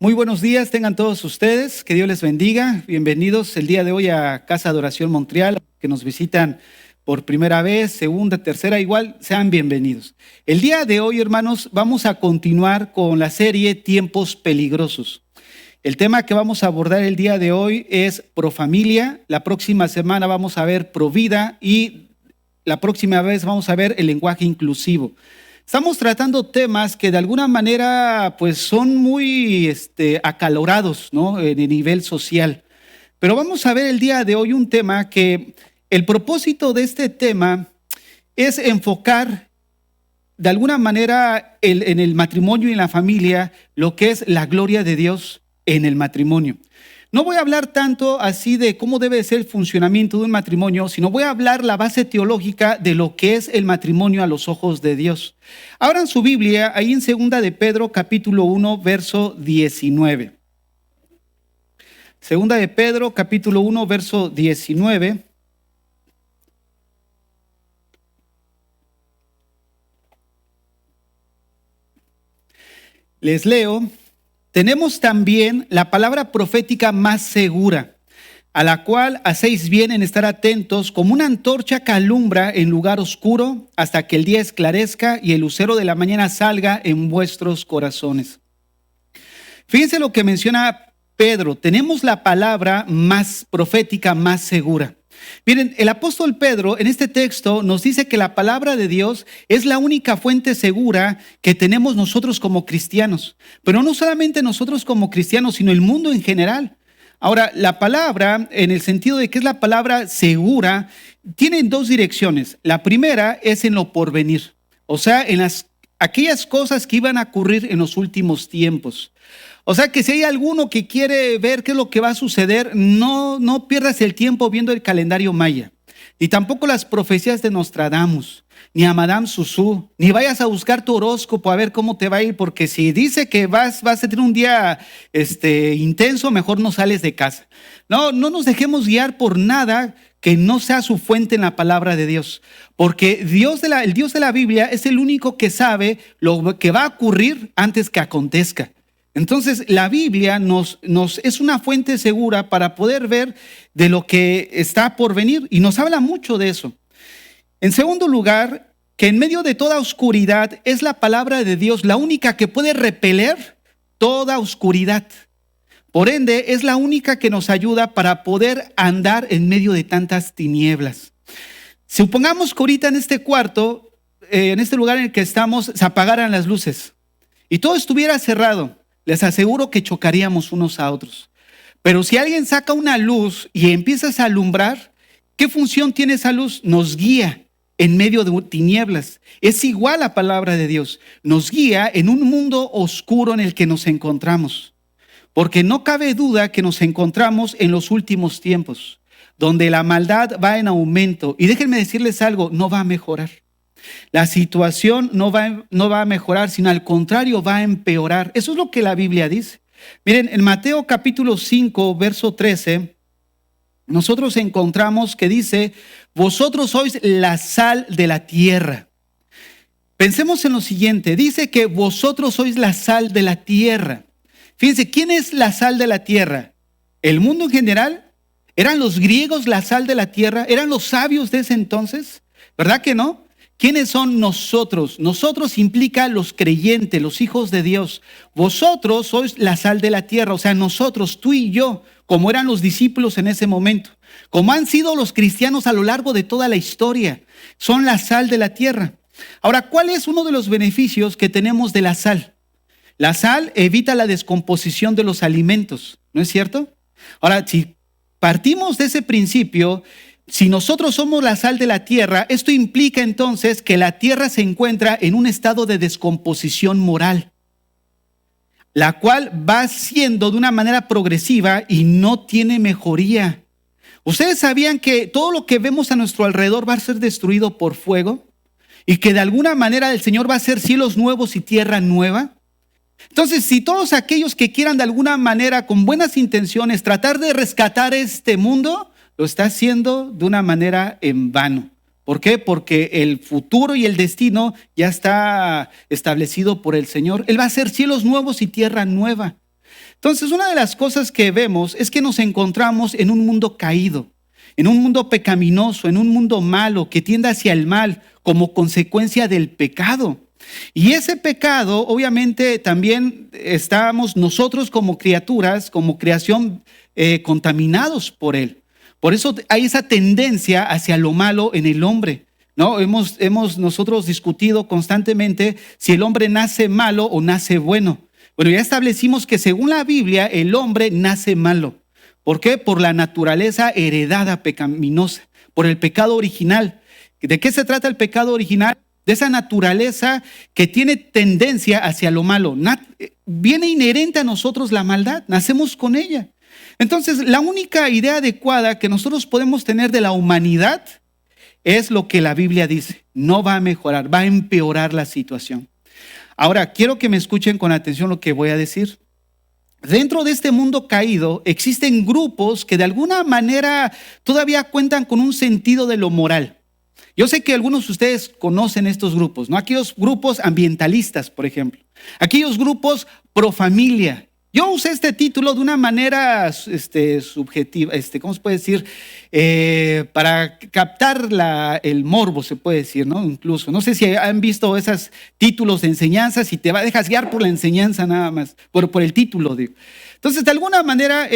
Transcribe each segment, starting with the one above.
Muy buenos días, tengan todos ustedes, que Dios les bendiga. Bienvenidos el día de hoy a Casa de Oración Montreal, que nos visitan por primera vez, segunda, tercera, igual, sean bienvenidos. El día de hoy, hermanos, vamos a continuar con la serie Tiempos Peligrosos. El tema que vamos a abordar el día de hoy es Profamilia. La próxima semana vamos a ver Provida y la próxima vez vamos a ver el lenguaje inclusivo. Estamos tratando temas que de alguna manera pues son muy acalorados, ¿no? En el nivel social. Pero vamos a ver el día de hoy un tema que el propósito de este tema es enfocar de alguna manera en el matrimonio y en la familia lo que es la gloria de Dios en el matrimonio. No voy a hablar tanto así de cómo debe ser el funcionamiento de un matrimonio, sino voy a hablar la base teológica de lo que es el matrimonio a los ojos de Dios. Abran su Biblia ahí en 2 de Pedro capítulo 1 verso 19. 2 de Pedro capítulo 1 verso 19. Les leo. Tenemos también la palabra profética más segura, a la cual hacéis bien en estar atentos como una antorcha que alumbra en lugar oscuro hasta que el día esclarezca y el lucero de la mañana salga en vuestros corazones. Fíjense lo que menciona Pedro, tenemos la palabra más profética, más segura. Miren, el apóstol Pedro en este texto nos dice que la palabra de Dios es la única fuente segura que tenemos nosotros como cristianos. Pero no solamente nosotros como cristianos, sino el mundo en general. Ahora, la palabra, en el sentido de que es la palabra segura, tiene dos direcciones. La primera es en lo porvenir, o sea, en aquellas cosas que iban a ocurrir en los últimos tiempos. O sea que si hay alguno que quiere ver qué es lo que va a suceder, no pierdas el tiempo viendo el calendario maya, ni tampoco las profecías de Nostradamus, ni a Madame Susú, ni vayas a buscar tu horóscopo a ver cómo te va a ir, porque si dice que vas a tener un día intenso, mejor no sales de casa. No nos dejemos guiar por nada que no sea su fuente en la palabra de Dios, porque el Dios de la Biblia es el único que sabe lo que va a ocurrir antes que acontezca. Entonces la Biblia nos es una fuente segura para poder ver de lo que está por venir y nos habla mucho de eso. En segundo lugar, que en medio de toda oscuridad es la palabra de Dios la única que puede repeler toda oscuridad. Por ende, es la única que nos ayuda para poder andar en medio de tantas tinieblas. Supongamos que ahorita en este cuarto, en este lugar en el que estamos, se apagaran las luces y todo estuviera cerrado. Les aseguro que chocaríamos unos a otros. Pero si alguien saca una luz y empiezas a alumbrar, ¿qué función tiene esa luz? Nos guía en medio de tinieblas. Es igual la palabra de Dios. Nos guía en un mundo oscuro en el que nos encontramos. Porque no cabe duda que nos encontramos en los últimos tiempos, donde la maldad va en aumento. Y déjenme decirles algo, no va a mejorar. La situación no va a mejorar, sino al contrario va a empeorar. Eso es lo que la Biblia dice. Miren, en Mateo capítulo 5, verso 13, nosotros encontramos que dice, vosotros sois la sal de la tierra. Pensemos en lo siguiente, dice que vosotros sois la sal de la tierra. Fíjense, ¿quién es la sal de la tierra? ¿El mundo en general? ¿Eran los griegos la sal de la tierra? ¿Eran los sabios de ese entonces? ¿Verdad que no? ¿Quiénes son nosotros? Nosotros implica los creyentes, los hijos de Dios. Vosotros sois la sal de la tierra, o sea, nosotros, tú y yo, como eran los discípulos en ese momento, como han sido los cristianos a lo largo de toda la historia, son la sal de la tierra. Ahora, ¿cuál es uno de los beneficios que tenemos de la sal? La sal evita la descomposición de los alimentos, ¿no es cierto? Ahora, si partimos de ese principio, si nosotros somos la sal de la tierra, esto implica entonces que la tierra se encuentra en un estado de descomposición moral, la cual va siendo de una manera progresiva y no tiene mejoría. ¿Ustedes sabían que todo lo que vemos a nuestro alrededor va a ser destruido por fuego? Y que de alguna manera el Señor va a hacer cielos nuevos y tierra nueva. Entonces, si todos aquellos que quieran de alguna manera, con buenas intenciones, tratar de rescatar este mundo, lo está haciendo de una manera en vano. ¿Por qué? Porque el futuro y el destino ya está establecido por el Señor. Él va a hacer cielos nuevos y tierra nueva. Entonces, una de las cosas que vemos es que nos encontramos en un mundo caído, en un mundo pecaminoso, en un mundo malo que tiende hacia el mal como consecuencia del pecado. Y ese pecado, obviamente, también estamos nosotros como criaturas, como creación, contaminados por él. Por eso hay esa tendencia hacia lo malo en el hombre, ¿no? Hemos nosotros discutido constantemente si el hombre nace malo o nace bueno. Bueno, ya establecimos que según la Biblia el hombre nace malo. ¿Por qué? Por la naturaleza heredada pecaminosa, por el pecado original. ¿De qué se trata el pecado original? De esa naturaleza que tiene tendencia hacia lo malo. Viene inherente a nosotros la maldad, nacemos con ella. Entonces, la única idea adecuada que nosotros podemos tener de la humanidad es lo que la Biblia dice. No va a mejorar, va a empeorar la situación. Ahora, quiero que me escuchen con atención lo que voy a decir. Dentro de este mundo caído existen grupos que de alguna manera todavía cuentan con un sentido de lo moral. Yo sé que algunos de ustedes conocen estos grupos, ¿no? Aquellos grupos ambientalistas, por ejemplo. Aquellos grupos pro familia. Yo usé este título de una manera subjetiva, ¿cómo se puede decir? Para captar el morbo, se puede decir, ¿no? Incluso, no sé si han visto esos títulos de enseñanzas y te dejas guiar por la enseñanza nada más, por el título, digo. Entonces, de alguna manera,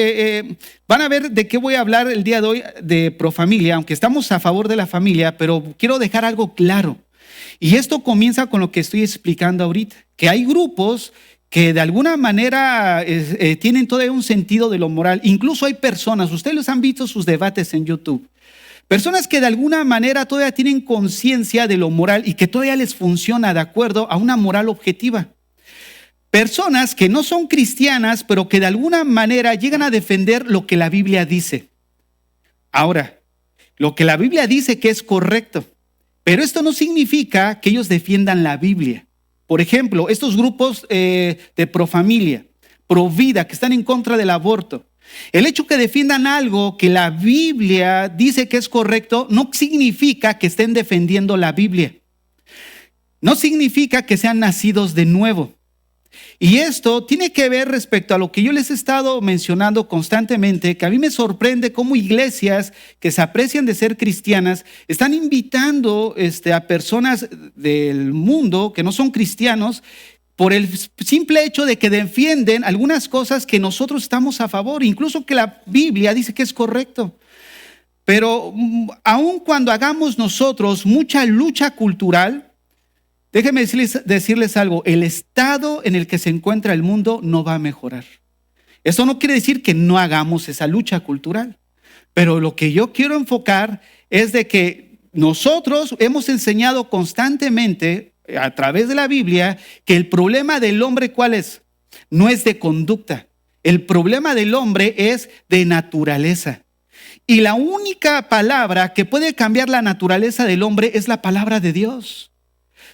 van a ver de qué voy a hablar el día de hoy de Profamilia, aunque estamos a favor de la familia, pero quiero dejar algo claro. Y esto comienza con lo que estoy explicando ahorita, que hay grupos que de alguna manera tienen todavía un sentido de lo moral. Incluso hay personas, ustedes los han visto sus debates en YouTube, personas que de alguna manera todavía tienen conciencia de lo moral y que todavía les funciona de acuerdo a una moral objetiva. Personas que no son cristianas, pero que de alguna manera llegan a defender lo que la Biblia dice. Ahora, lo que la Biblia dice que es correcto, pero esto no significa que ellos defiendan la Biblia. Por ejemplo, estos grupos de profamilia, pro vida, que están en contra del aborto. El hecho que defiendan algo que la Biblia dice que es correcto no significa que estén defendiendo la Biblia. No significa que sean nacidos de nuevo. Y esto tiene que ver respecto a lo que yo les he estado mencionando constantemente, que a mí me sorprende cómo iglesias que se aprecian de ser cristianas están invitando a personas del mundo que no son cristianos por el simple hecho de que defienden algunas cosas que nosotros estamos a favor, incluso que la Biblia dice que es correcto. Pero aun cuando hagamos nosotros mucha lucha cultural, déjenme decirles algo, el estado en el que se encuentra el mundo no va a mejorar. Eso no quiere decir que no hagamos esa lucha cultural, pero lo que yo quiero enfocar es de que nosotros hemos enseñado constantemente a través de la Biblia que el problema del hombre, ¿cuál es? No es de conducta, el problema del hombre es de naturaleza. Y la única palabra que puede cambiar la naturaleza del hombre es la palabra de Dios.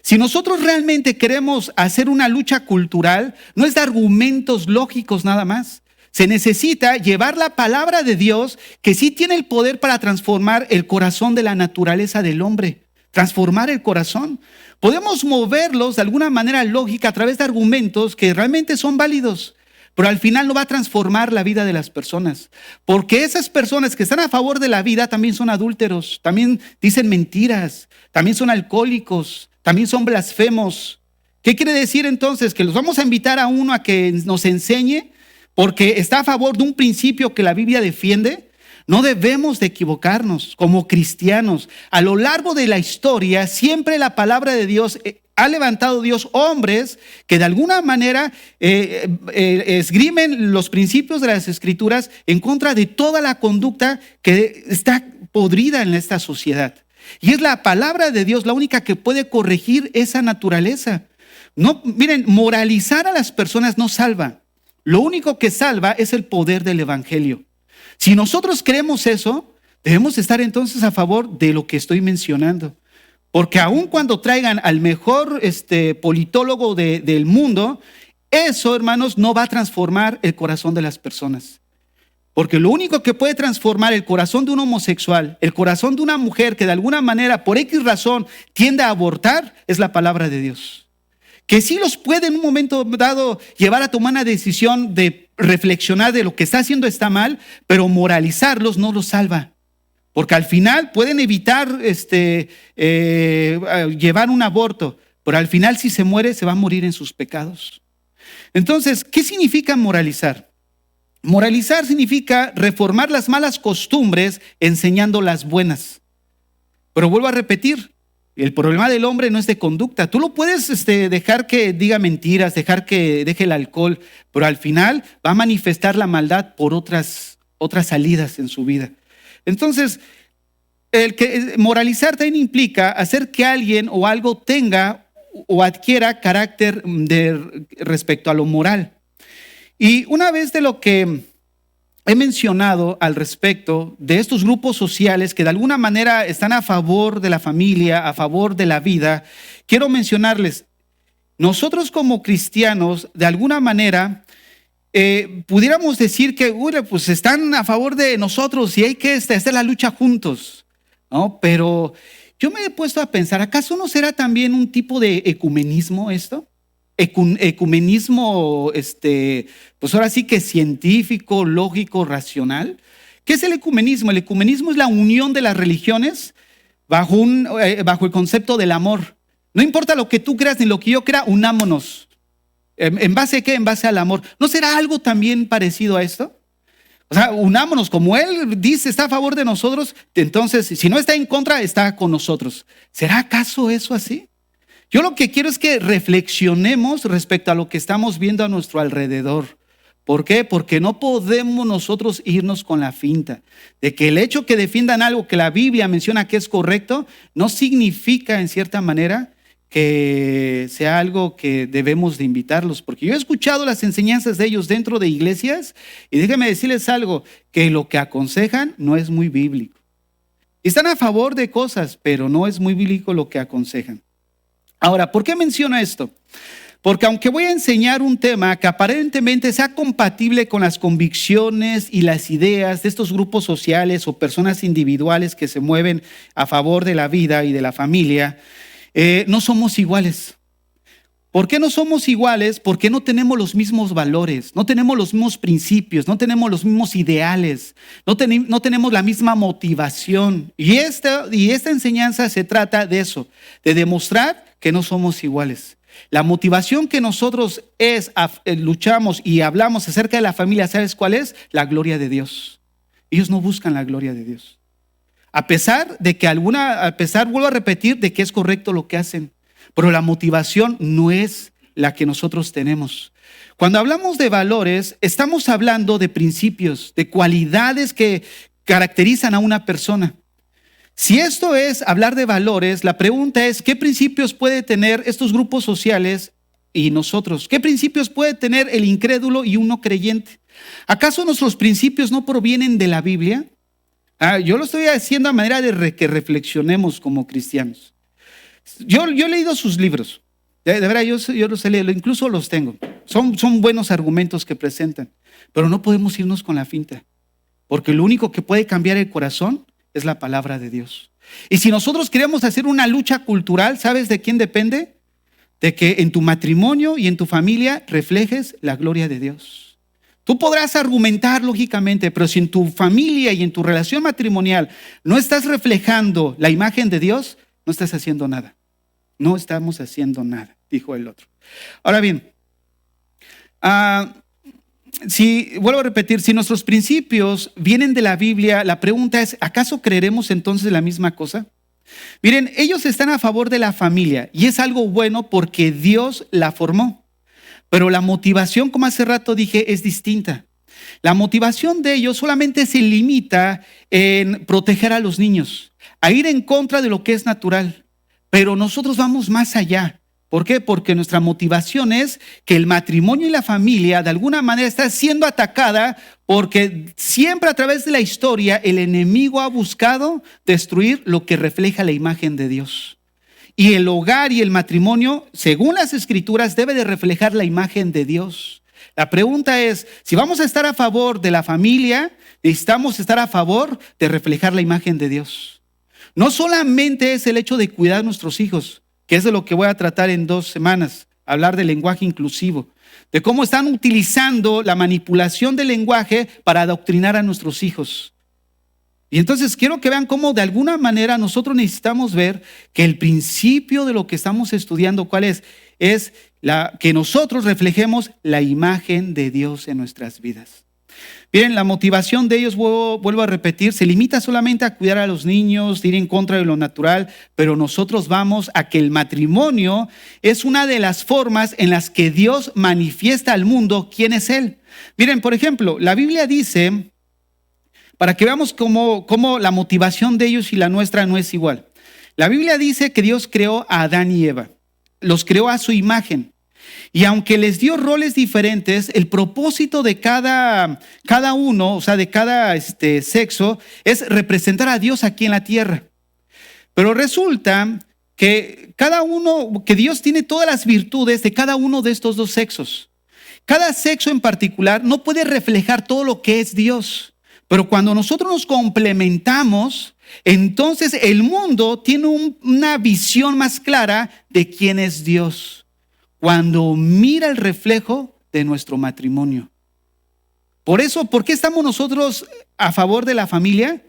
Si nosotros realmente queremos hacer una lucha cultural, no es de argumentos lógicos nada más. Se necesita llevar la palabra de Dios, que sí tiene el poder para transformar el corazón de la naturaleza del hombre. Transformar el corazón. Podemos moverlos de alguna manera lógica a través de argumentos que realmente son válidos, pero al final no va a transformar la vida de las personas. Porque esas personas que están a favor de la vida también son adúlteros, también dicen mentiras, también son alcohólicos, también son blasfemos. ¿Qué quiere decir entonces? ¿Que los vamos a invitar a uno a que nos enseñe porque está a favor de un principio que la Biblia defiende? No debemos de equivocarnos como cristianos. A lo largo de la historia, siempre la palabra de Dios ha levantado Dios hombres que de alguna manera esgrimen los principios de las Escrituras en contra de toda la conducta que está podrida en esta sociedad. Y es la palabra de Dios la única que puede corregir esa naturaleza. No, miren, moralizar a las personas no salva. Lo único que salva es el poder del evangelio. Si nosotros creemos eso, debemos estar entonces a favor de lo que estoy mencionando. Porque aun cuando traigan al mejor politólogo del mundo, eso, hermanos, no va a transformar el corazón de las personas. Porque lo único que puede transformar el corazón de un homosexual, el corazón de una mujer que de alguna manera, por X razón, tiende a abortar, es la palabra de Dios. que sí los puede en un momento dado llevar a tomar una decisión de reflexionar de lo que está haciendo está mal, pero moralizarlos no los salva. Porque al final pueden evitar llevar un aborto, pero al final si se muere se va a morir en sus pecados. Entonces, ¿qué significa moralizar? Moralizar significa reformar las malas costumbres enseñando las buenas. Pero vuelvo a repetir, el problema del hombre no es de conducta. Tú lo puedes dejar que diga mentiras, dejar que deje el alcohol, pero al final va a manifestar la maldad por otras salidas en su vida. Entonces, moralizar también implica hacer que alguien o algo tenga o adquiera carácter respecto a lo moral. Y una vez de lo que he mencionado al respecto de estos grupos sociales que de alguna manera están a favor de la familia, a favor de la vida, quiero mencionarles, nosotros como cristianos, de alguna manera, pudiéramos decir que pues están a favor de nosotros y hay que hacer la lucha juntos, ¿no? Pero yo me he puesto a pensar, ¿acaso no será también un tipo de ecumenismo esto? Ecumenismo, pues ahora sí que científico, lógico, racional. ¿Qué es el ecumenismo? El ecumenismo es la unión de las religiones bajo el concepto del amor. No importa lo que tú creas ni lo que yo crea, unámonos. ¿En base a qué? En base al amor. ¿No será algo también parecido a esto? O sea, unámonos, como Él dice, está a favor de nosotros, entonces si no está en contra, está con nosotros. ¿Será acaso eso así? Yo lo que quiero es que reflexionemos respecto a lo que estamos viendo a nuestro alrededor. ¿Por qué? Porque no podemos nosotros irnos con la finta de que el hecho que defiendan algo que la Biblia menciona que es correcto, no significa en cierta manera que sea algo que debemos de invitarlos. Porque yo he escuchado las enseñanzas de ellos dentro de iglesias y déjenme decirles algo, que lo que aconsejan no es muy bíblico. Están a favor de cosas, pero no es muy bíblico lo que aconsejan. Ahora, ¿por qué menciono esto? Porque aunque voy a enseñar un tema que aparentemente sea compatible con las convicciones y las ideas de estos grupos sociales o personas individuales que se mueven a favor de la vida y de la familia, no somos iguales. ¿Por qué no somos iguales? Porque no tenemos los mismos valores, no tenemos los mismos principios, no tenemos los mismos ideales, no tenemos la misma motivación. Y esta enseñanza se trata de eso, de demostrar que no somos iguales. La motivación que nosotros luchamos y hablamos acerca de la familia, ¿sabes cuál es? La gloria de Dios. Ellos no buscan la gloria de Dios. A pesar, vuelvo a repetir, de que es correcto lo que hacen, pero la motivación no es la que nosotros tenemos. Cuando hablamos de valores, estamos hablando de principios, de cualidades que caracterizan a una persona. Si esto es hablar de valores, la pregunta es, ¿qué principios puede tener estos grupos sociales y nosotros? ¿Qué principios puede tener el incrédulo y uno creyente? ¿Acaso nuestros principios no provienen de la Biblia? Yo lo estoy haciendo a manera de que reflexionemos como cristianos. Yo he leído sus libros, de verdad yo los he leído, incluso los tengo. Son buenos argumentos que presentan, pero no podemos irnos con la finta, porque lo único que puede cambiar el corazón es la palabra de Dios. Y si nosotros queremos hacer una lucha cultural, ¿sabes de quién depende? De que en tu matrimonio y en tu familia reflejes la gloria de Dios. Tú podrás argumentar lógicamente, pero si en tu familia y en tu relación matrimonial no estás reflejando la imagen de Dios, no estás haciendo nada. No estamos haciendo nada, dijo el otro. Ahora bien, vuelvo a repetir, si nuestros principios vienen de la Biblia, la pregunta es, ¿acaso creeremos entonces la misma cosa? Miren, ellos están a favor de la familia y es algo bueno porque Dios la formó. Pero la motivación, como hace rato dije, es distinta. La motivación de ellos solamente se limita en proteger a los niños, a ir en contra de lo que es natural. Pero nosotros vamos más allá. ¿Por qué? Porque nuestra motivación es que el matrimonio y la familia de alguna manera está siendo atacada porque siempre a través de la historia el enemigo ha buscado destruir lo que refleja la imagen de Dios. Y el hogar y el matrimonio, según las Escrituras, debe de reflejar la imagen de Dios. La pregunta es, si vamos a estar a favor de la familia, necesitamos estar a favor de reflejar la imagen de Dios. No solamente es el hecho de cuidar a nuestros hijos, que es de lo que voy a tratar en 2 semanas, hablar del lenguaje inclusivo, de cómo están utilizando la manipulación del lenguaje para adoctrinar a nuestros hijos. Y entonces quiero que vean cómo de alguna manera nosotros necesitamos ver que el principio de lo que estamos estudiando, ¿cuál es? Es que nosotros reflejemos la imagen de Dios en nuestras vidas. Miren, la motivación de ellos, vuelvo a repetir, se limita solamente a cuidar a los niños, ir en contra de lo natural, pero nosotros vamos a que el matrimonio es una de las formas en las que Dios manifiesta al mundo quién es Él. Miren, por ejemplo, la Biblia dice, para que veamos cómo la motivación de ellos y la nuestra no es igual. La Biblia dice que Dios creó a Adán y Eva, los creó a su imagen. Y aunque les dio roles diferentes, el propósito de cada uno, o sea, de cada sexo, es representar a Dios aquí en la tierra. Pero resulta que que Dios tiene todas las virtudes de cada uno de estos dos sexos. Cada sexo en particular no puede reflejar todo lo que es Dios. Pero cuando nosotros nos complementamos, entonces el mundo tiene una visión más clara de quién es Dios. Cuando mira el reflejo de nuestro matrimonio. Por eso, ¿por qué estamos nosotros a favor de la familia?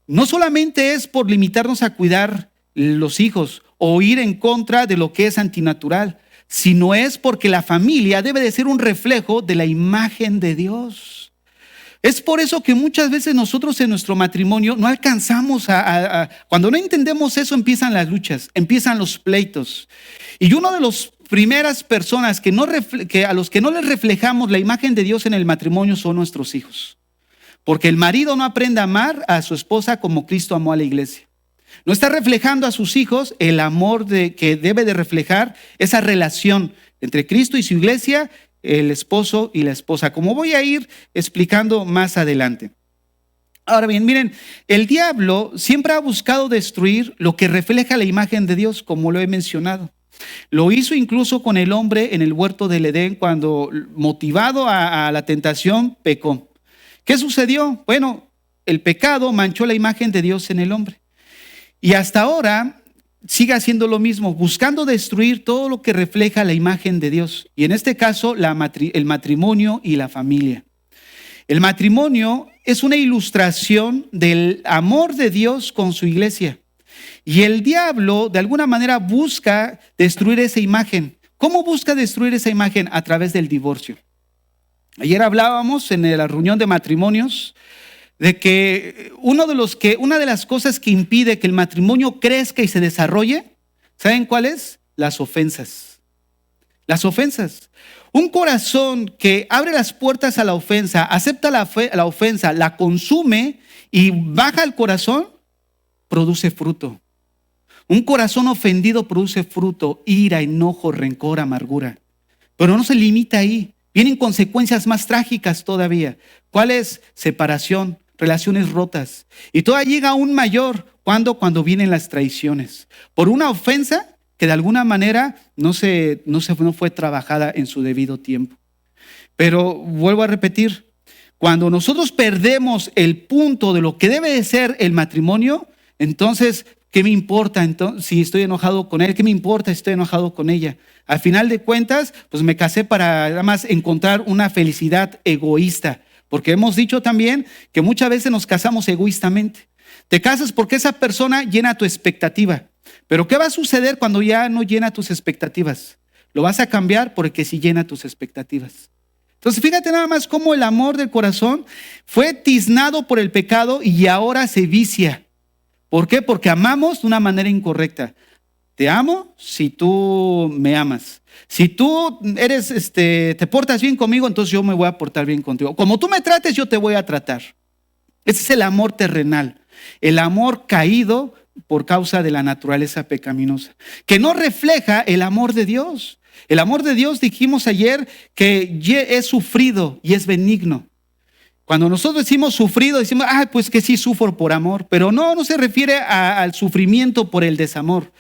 No solamente es por limitarnos a cuidar los hijos o ir en contra de lo que es antinatural, sino es porque la familia debe de ser un reflejo de la imagen de Dios. Es por eso que muchas veces nosotros en nuestro matrimonio no alcanzamos cuando no entendemos eso, empiezan las luchas, empiezan los pleitos. Y uno de los primeras personas que a los que no les reflejamos la imagen de Dios en el matrimonio son nuestros hijos. Porque el marido no aprende a amar a su esposa como Cristo amó a la iglesia. No está reflejando a sus hijos el amor que debe de reflejar esa relación entre Cristo y su iglesia, el esposo y la esposa, como voy a ir explicando más adelante. Ahora bien, miren, el diablo siempre ha buscado destruir lo que refleja la imagen de Dios, como lo he mencionado. Lo hizo incluso con el hombre en el huerto del Edén cuando, motivado a la tentación, pecó. ¿Qué sucedió? Bueno, el pecado manchó la imagen de Dios en el hombre. Y hasta ahora sigue haciendo lo mismo, buscando destruir todo lo que refleja la imagen de Dios. Y en este caso, el matrimonio y la familia. El matrimonio es una ilustración del amor de Dios con su iglesia. Y el diablo de alguna manera busca destruir esa imagen. ¿Cómo busca destruir esa imagen? A través del divorcio. Ayer hablábamos en la reunión de matrimonios de que una de las cosas que impide que el matrimonio crezca y se desarrolle, ¿saben cuál es? Las ofensas. Las ofensas. Un corazón que abre las puertas a la ofensa, acepta la ofensa, la consume y baja el corazón, produce fruto. Un corazón ofendido produce fruto, ira, enojo, rencor, amargura. Pero no se limita ahí. Vienen consecuencias más trágicas todavía. ¿Cuál es? Separación, relaciones rotas. Y todavía llega aún mayor cuando vienen las traiciones. Por una ofensa que de alguna manera no fue trabajada en su debido tiempo. Pero vuelvo a repetir, cuando nosotros perdemos el punto de lo que debe de ser el matrimonio, entonces, ¿qué me importa si estoy enojado con él? ¿Qué me importa si estoy enojado con ella? Al final de cuentas, pues me casé para nada más encontrar una felicidad egoísta. Porque hemos dicho también que muchas veces nos casamos egoístamente. Te casas porque esa persona llena tu expectativa. Pero ¿qué va a suceder cuando ya no llena tus expectativas? Lo vas a cambiar porque sí llena tus expectativas. Entonces fíjate nada más cómo el amor del corazón fue tiznado por el pecado y ahora se vicia. ¿Por qué? Porque amamos de una manera incorrecta. Te amo si tú me amas. Si tú te portas bien conmigo, entonces yo me voy a portar bien contigo. Como tú me trates, yo te voy a tratar. Ese es el amor terrenal. El amor caído por causa de la naturaleza pecaminosa, que no refleja el amor de Dios. El amor de Dios, dijimos ayer, que es sufrido y es benigno. Cuando nosotros decimos sufrido, decimos, pues que sí sufro por amor, pero no se refiere al sufrimiento por el desamor.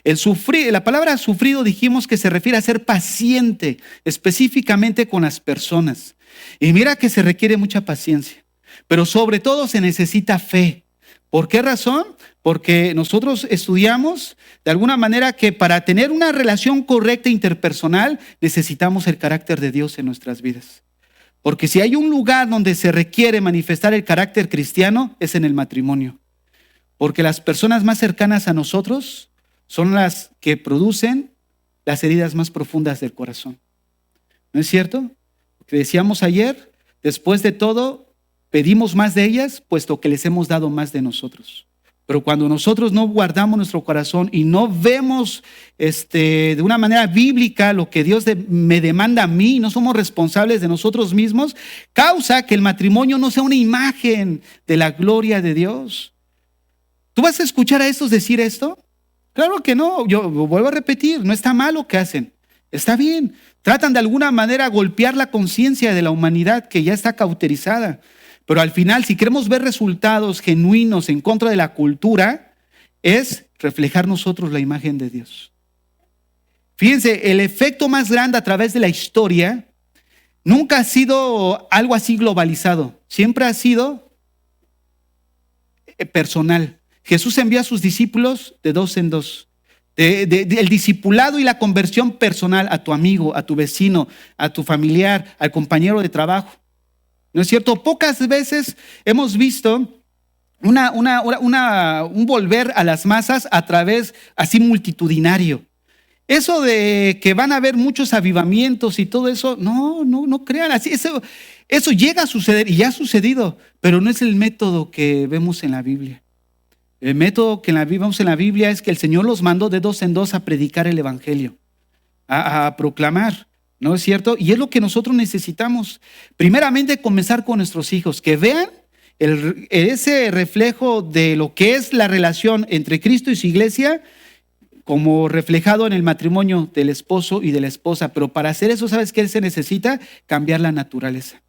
La palabra sufrido dijimos que se refiere a ser paciente, específicamente con las personas. Y mira que se requiere mucha paciencia, pero sobre todo se necesita fe. ¿Por qué razón? porque nosotros estudiamos de alguna manera que para tener una relación correcta interpersonal necesitamos el carácter de Dios en nuestras vidas. Porque si hay un lugar donde se requiere manifestar el carácter cristiano es en el matrimonio. Porque las personas más cercanas a nosotros son las que producen las heridas más profundas del corazón. ¿No es cierto? Lo que decíamos ayer, después de todo, pedimos más de ellas, puesto que les hemos dado más de nosotros. Pero cuando nosotros no guardamos nuestro corazón y no vemos de una manera bíblica lo que Dios me demanda a mí, no somos responsables de nosotros mismos, causa que el matrimonio no sea una imagen de la gloria de Dios. ¿Tú vas a escuchar a estos decir esto? Claro que no, yo vuelvo a repetir, no está mal lo que hacen, está bien. Tratan de alguna manera golpear la conciencia de la humanidad que ya está cauterizada. Pero al final, si queremos ver resultados genuinos en contra de la cultura, es reflejar nosotros la imagen de Dios. Fíjense, el efecto más grande a través de la historia nunca ha sido algo así globalizado, siempre ha sido personal. Jesús envió a sus discípulos de dos en dos. El discipulado y la conversión personal a tu amigo, a tu vecino, a tu familiar, al compañero de trabajo. ¿No es cierto? Pocas veces hemos visto un volver a las masas a través así multitudinario. Eso de que van a haber muchos avivamientos y todo eso, no crean así. Eso llega a suceder y ya ha sucedido, pero no es el método que vemos en la Biblia. El método que vemos en la Biblia es que el Señor los mandó de dos en dos a predicar el evangelio, a proclamar. ¿No es cierto? Y es lo que nosotros necesitamos. Primeramente, comenzar con nuestros hijos, que vean ese reflejo de lo que es la relación entre Cristo y su iglesia, como reflejado en el matrimonio del esposo y de la esposa. Pero para hacer eso, ¿sabes qué se necesita? Cambiar la naturaleza.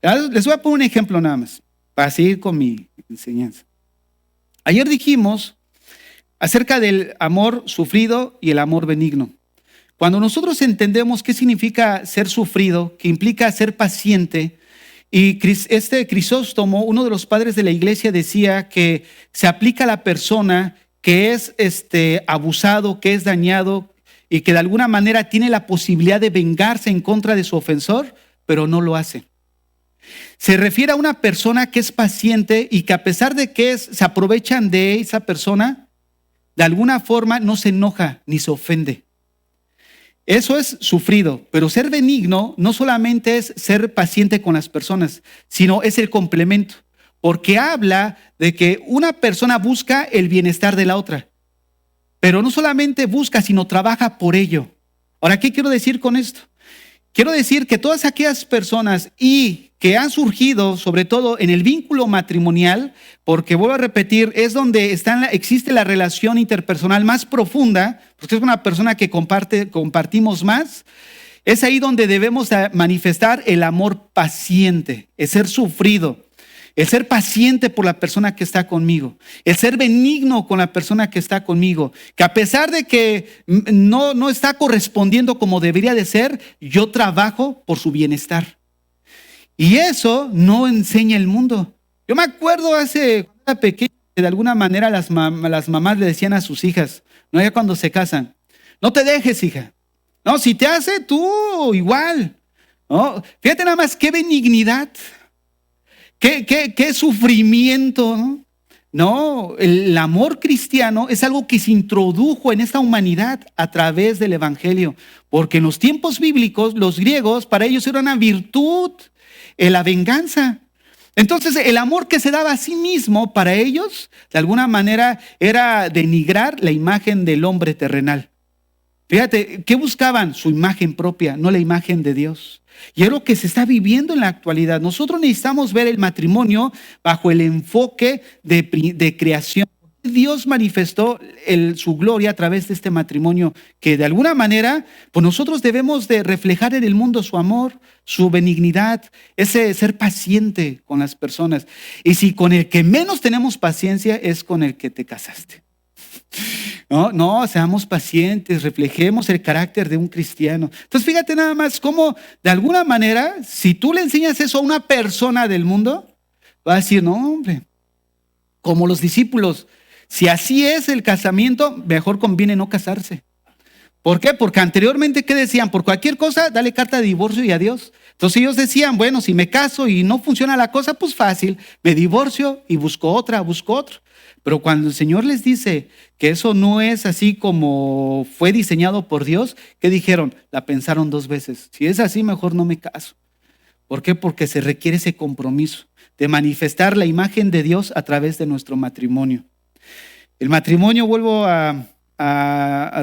Les voy a poner un ejemplo nada más, para seguir con mi enseñanza. Ayer dijimos acerca del amor sufrido y el amor benigno. Cuando nosotros entendemos qué significa ser sufrido, que implica ser paciente, y Crisóstomo, uno de los padres de la iglesia, decía que se aplica a la persona que es abusado, que es dañado y que de alguna manera tiene la posibilidad de vengarse en contra de su ofensor, pero no lo hace. Se refiere a una persona que es paciente y que a pesar de que se aprovechan de esa persona, de alguna forma no se enoja ni se ofende. Eso es sufrido, pero ser benigno no solamente es ser paciente con las personas, sino es el complemento, porque habla de que una persona busca el bienestar de la otra, pero no solamente busca, sino trabaja por ello. Ahora, ¿qué quiero decir con esto? Quiero decir que todas aquellas personas y que han surgido, sobre todo en el vínculo matrimonial, porque vuelvo a repetir, es donde existe la relación interpersonal más profunda, porque es una persona que compartimos más, es ahí donde debemos manifestar el amor paciente, el ser sufrido, el ser paciente por la persona que está conmigo, el ser benigno con la persona que está conmigo, que a pesar de que no está correspondiendo como debería de ser, yo trabajo por su bienestar. Y eso no enseña el mundo. Yo me acuerdo cuando era pequeño, que de alguna manera las mamás le decían a sus hijas, no, ya cuando se casan, no te dejes, hija. No, si te hace, tú igual. ¿No? Fíjate nada más qué benignidad. ¿Qué sufrimiento, ¿no? No, el amor cristiano es algo que se introdujo en esta humanidad a través del evangelio, porque en los tiempos bíblicos, los griegos, para ellos era una virtud, la venganza. Entonces, el amor que se daba a sí mismo para ellos, de alguna manera, era denigrar la imagen del hombre terrenal. Fíjate, ¿qué buscaban? Su imagen propia, no la imagen de Dios. Y es lo que se está viviendo en la actualidad. Nosotros necesitamos ver el matrimonio bajo el enfoque de creación. Dios manifestó su gloria a través de este matrimonio que de alguna manera, pues nosotros debemos de reflejar en el mundo su amor, su benignidad, ese ser paciente con las personas. Y si con el que menos tenemos paciencia es con el que te casaste. No, seamos pacientes, reflejemos el carácter de un cristiano. Entonces fíjate nada más cómo de alguna manera, si tú le enseñas eso a una persona del mundo, va a decir, no hombre, como los discípulos, Si así es el casamiento, mejor conviene no casarse. ¿Por qué? Porque anteriormente, ¿qué decían? Por cualquier cosa, dale carta de divorcio y adiós. Entonces ellos decían, bueno, si me caso y no funciona la cosa, pues fácil, me divorcio y busco otra, busco otro. Pero cuando el Señor les dice que eso no es así como fue diseñado por Dios, ¿qué dijeron? La pensaron 2 veces. Si es así, mejor no me caso. ¿Por qué? Porque se requiere ese compromiso de manifestar la imagen de Dios a través de nuestro matrimonio. El matrimonio, vuelvo a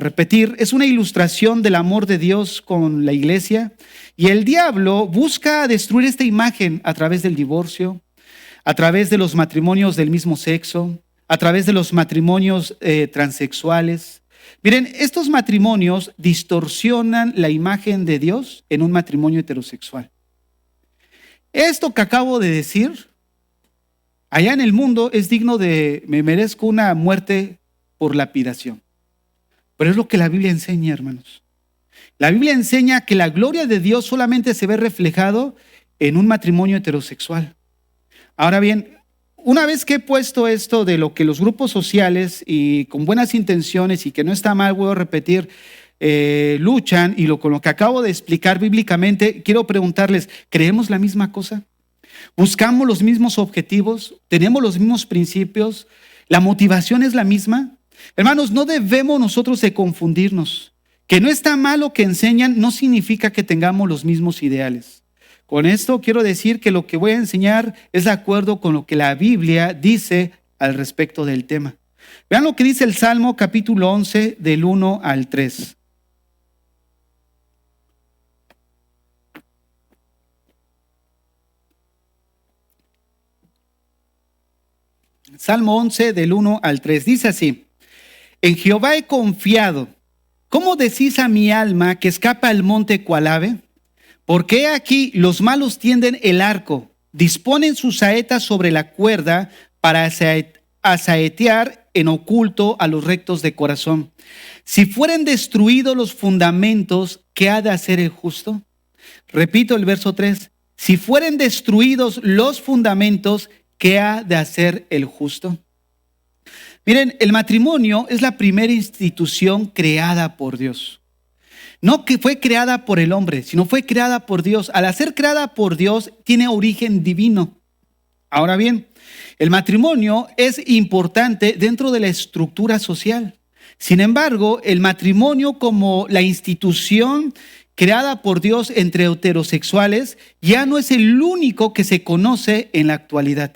repetir, es una ilustración del amor de Dios con la iglesia, y el diablo busca destruir esta imagen a través del divorcio, a través de los matrimonios del mismo sexo, a través de los matrimonios transexuales. Miren, estos matrimonios distorsionan la imagen de Dios en un matrimonio heterosexual. Esto que acabo de decir, allá en el mundo es digno me merezco una muerte por lapidación. Pero es lo que la Biblia enseña, hermanos. La Biblia enseña que la gloria de Dios solamente se ve reflejado en un matrimonio heterosexual. Ahora bien, una vez que he puesto esto de lo que los grupos sociales y con buenas intenciones y que no está mal, voy a repetir, luchan y con lo que acabo de explicar bíblicamente, quiero preguntarles, ¿creemos la misma cosa? ¿Buscamos los mismos objetivos? ¿Tenemos los mismos principios? ¿La motivación es la misma? Hermanos, no debemos nosotros de confundirnos. Que no está mal lo que enseñan no significa que tengamos los mismos ideales. Con esto quiero decir que lo que voy a enseñar es de acuerdo con lo que la Biblia dice al respecto del tema. Vean lo que dice el Salmo capítulo 11 del 1 al 3. Salmo 11 del 1 al 3. Dice así: En Jehová he confiado. ¿Cómo decís a mi alma que escapa al monte cual ave? Porque he aquí los malos tienden el arco, disponen sus saetas sobre la cuerda para asaetear en oculto a los rectos de corazón. Si fueren destruidos los fundamentos, ¿qué ha de hacer el justo? Repito el verso 3. Si fueren destruidos los fundamentos, ¿qué ha de hacer el justo? Miren, el matrimonio es la primera institución creada por Dios. No que fue creada por el hombre, sino fue creada por Dios. Al ser creada por Dios, tiene origen divino. Ahora bien, el matrimonio es importante dentro de la estructura social. Sin embargo, el matrimonio como la institución creada por Dios entre heterosexuales ya no es el único que se conoce en la actualidad.